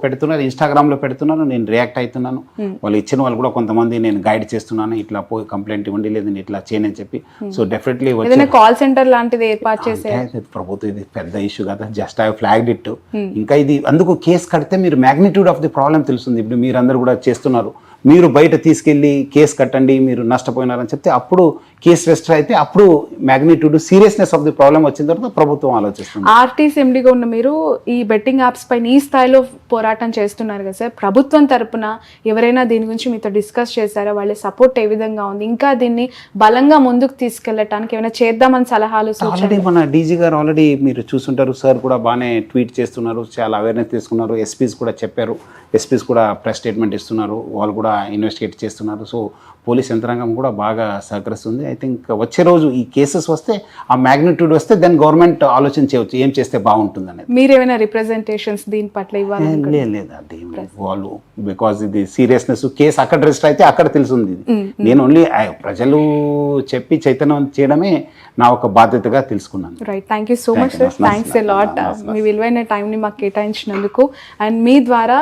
పెడుతున్నారు, ఇన్స్టాగ్రామ్లో పెడుతున్నారు, నేను రియాక్ట్ అవుతున్నాను. వాళ్ళు ఇచ్చిన వాళ్ళు కూడా కొంతమంది నేను గైడ్ చేస్తున్నాను, ఇట్లా పోయి కంప్లైంట్ ఇవ్వండి, లేదని ఇట్లా చేయని చెప్పి. సో డెఫినెట్లీ కాల్ సెంటర్ లాంటిది ఏర్పాటు చేసే ప్రభుత్వం, ఇది పెద్ద ఇష్యూ కదా, జస్ట్ ఐ ఫ్లాగ్డ్ ఇట్. ఇంకా ఇది అందుకు కేసు కడితే మీరు మ్యాగ్నిట్యూడ్ ఆఫ్ ది ప్రాబ్లం తెలుస్తుంది. ఇప్పుడు మీరు అందరూ కూడా చేస్తున్నారు, మీరు బయట తీసుకెళ్ళి కేసు కట్టండి, మీరు నష్టపోయినారని చెప్తే అప్పుడు కేసు రిజిస్టర్ అయితే అప్పుడు magnitude seriousness of the problem వచ్చిన తర్వాత ప్రభుత్వం ఆలోచిస్తుంది. ఆర్టీసీ ఎండీగా ఉన్న మీరు ఈ బెట్టింగ్ యాప్స్ పైన ఈ స్థాయిలో పోరాటం చేస్తున్నారు కదా సార్, ప్రభుత్వం తరపున ఎవరైనా దీని గురించి మీతో డిస్కస్ చేశారా? వాళ్ళ సపోర్ట్ ఏ విధంగా ఉంది? ఇంకా దీన్ని బలంగా ముందుకు తీసుకెళ్ళటానికి ఏమైనా చేద్దామని సలహాలు? ఆల్రెడీ మన డీజీ గారు ఆల్రెడీ మీరు చూసుంటారు, సార్ కూడా బాగానే ట్వీట్ చేస్తున్నారు, చాలా అవేర్నెస్ తీసుకున్నారు. ఎస్పీస్ కూడా చెప్పారు, ఎస్పీస్ కూడా ప్రెస్ స్టేట్మెంట్ ఇస్తున్నారు. వాళ్ళు కూడా కూడా ఇన్వెస్టిగేట్ చేస్తున్నారు. సో పోలీస్ యంత్రాంగం కూడా బాగా సహకరిస్తుంది. ఐ థింక్ వచ్చే రోజు ఈ కేసెస్ వస్తే, ఆ మ్యాగ్నిట్యూడ్ వస్తే దెన్ గవర్నమెంట్ ఆలోచన చేయవచ్చు ఏం చేస్తే బాగుంటుంది అనేది. మీరేమైనా రిప్రజెంటేషన్స్ దీని పట్ల ఇవ్వాలి? లేదు అది వాళ్ళు, బికాజ్ ఇది సీరియస్నెస్ కేసు అక్కడ రిజిస్టర్ అయితే అక్కడ తెలుస్తుంది. నేను ఓన్లీ ప్రజలు చెప్పి చైతన్యం చేయడమే నా ఒక బాధ్యతగా తెలుసుకున్నాను. Right, thank you so much sir, thanks a lot మీ విలువైన టైంని మాకు కేటాయించినందుకు. అండ్ మీ ద్వారా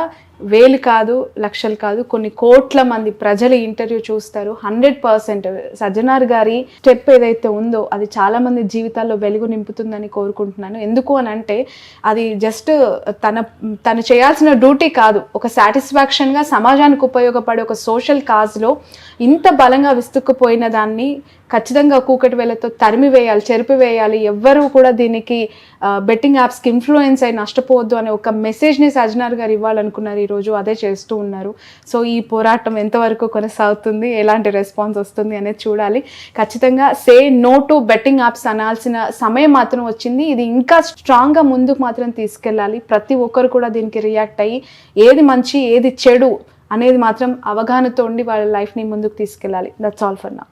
వేలు కాదు, లక్షలు కాదు, కొన్ని కోట్ల మంది ప్రజలు ఇంటర్వ్యూ చూస్తారు. 100% సజ్జనార్ గారి స్టెప్ ఏదైతే ఉందో అది చాలా మంది జీవితాల్లో వెలుగు నింపుతుందని కోరుకుంటున్నాను. ఎందుకు అని అంటే అది జస్ట్ తను చేయాల్సిన డ్యూటీ కాదు, ఒక సాటిస్ఫాక్షన్గా సమాజానికి ఉపయోగపడే ఒక సోషల్ కాజ్లో ఇంత బలంగా విస్తుక్కుపోయిన దాన్ని ఖచ్చితంగా కూకటి వేలతో తరిమివేయాలి, చెరిపివేయాలి. ఎవ్వరూ కూడా దీనికి బెట్టింగ్ యాప్స్కి ఇన్ఫ్లుయెన్స్ అయి నష్టపోవద్దు అనే ఒక మెసేజ్ని సజ్జనార్ గారు ఇవ్వాలనుకున్నారు. ఈరోజు అదే చేస్తూ ఉన్నారు. సో ఈ పోరాటం ఎంతవరకు కొనసాగుతుంది, ఎలాంటి రెస్పాన్స్ వస్తుంది అనేది చూడాలి. ఖచ్చితంగా say no to betting apps అనాల్సిన సమయం మాత్రం వచ్చింది. ఇది ఇంకా స్ట్రాంగ్గా ముందుకు మాత్రం తీసుకెళ్ళాలి. ప్రతి ఒక్కరు కూడా దీనికి రియాక్ట్ అయ్యి ఏది మంచి ఏది చెడు అనేది మాత్రం అవగాహనతో ఉండి వాళ్ళ లైఫ్ని ముందుకు తీసుకెళ్ళాలి. That's all for now.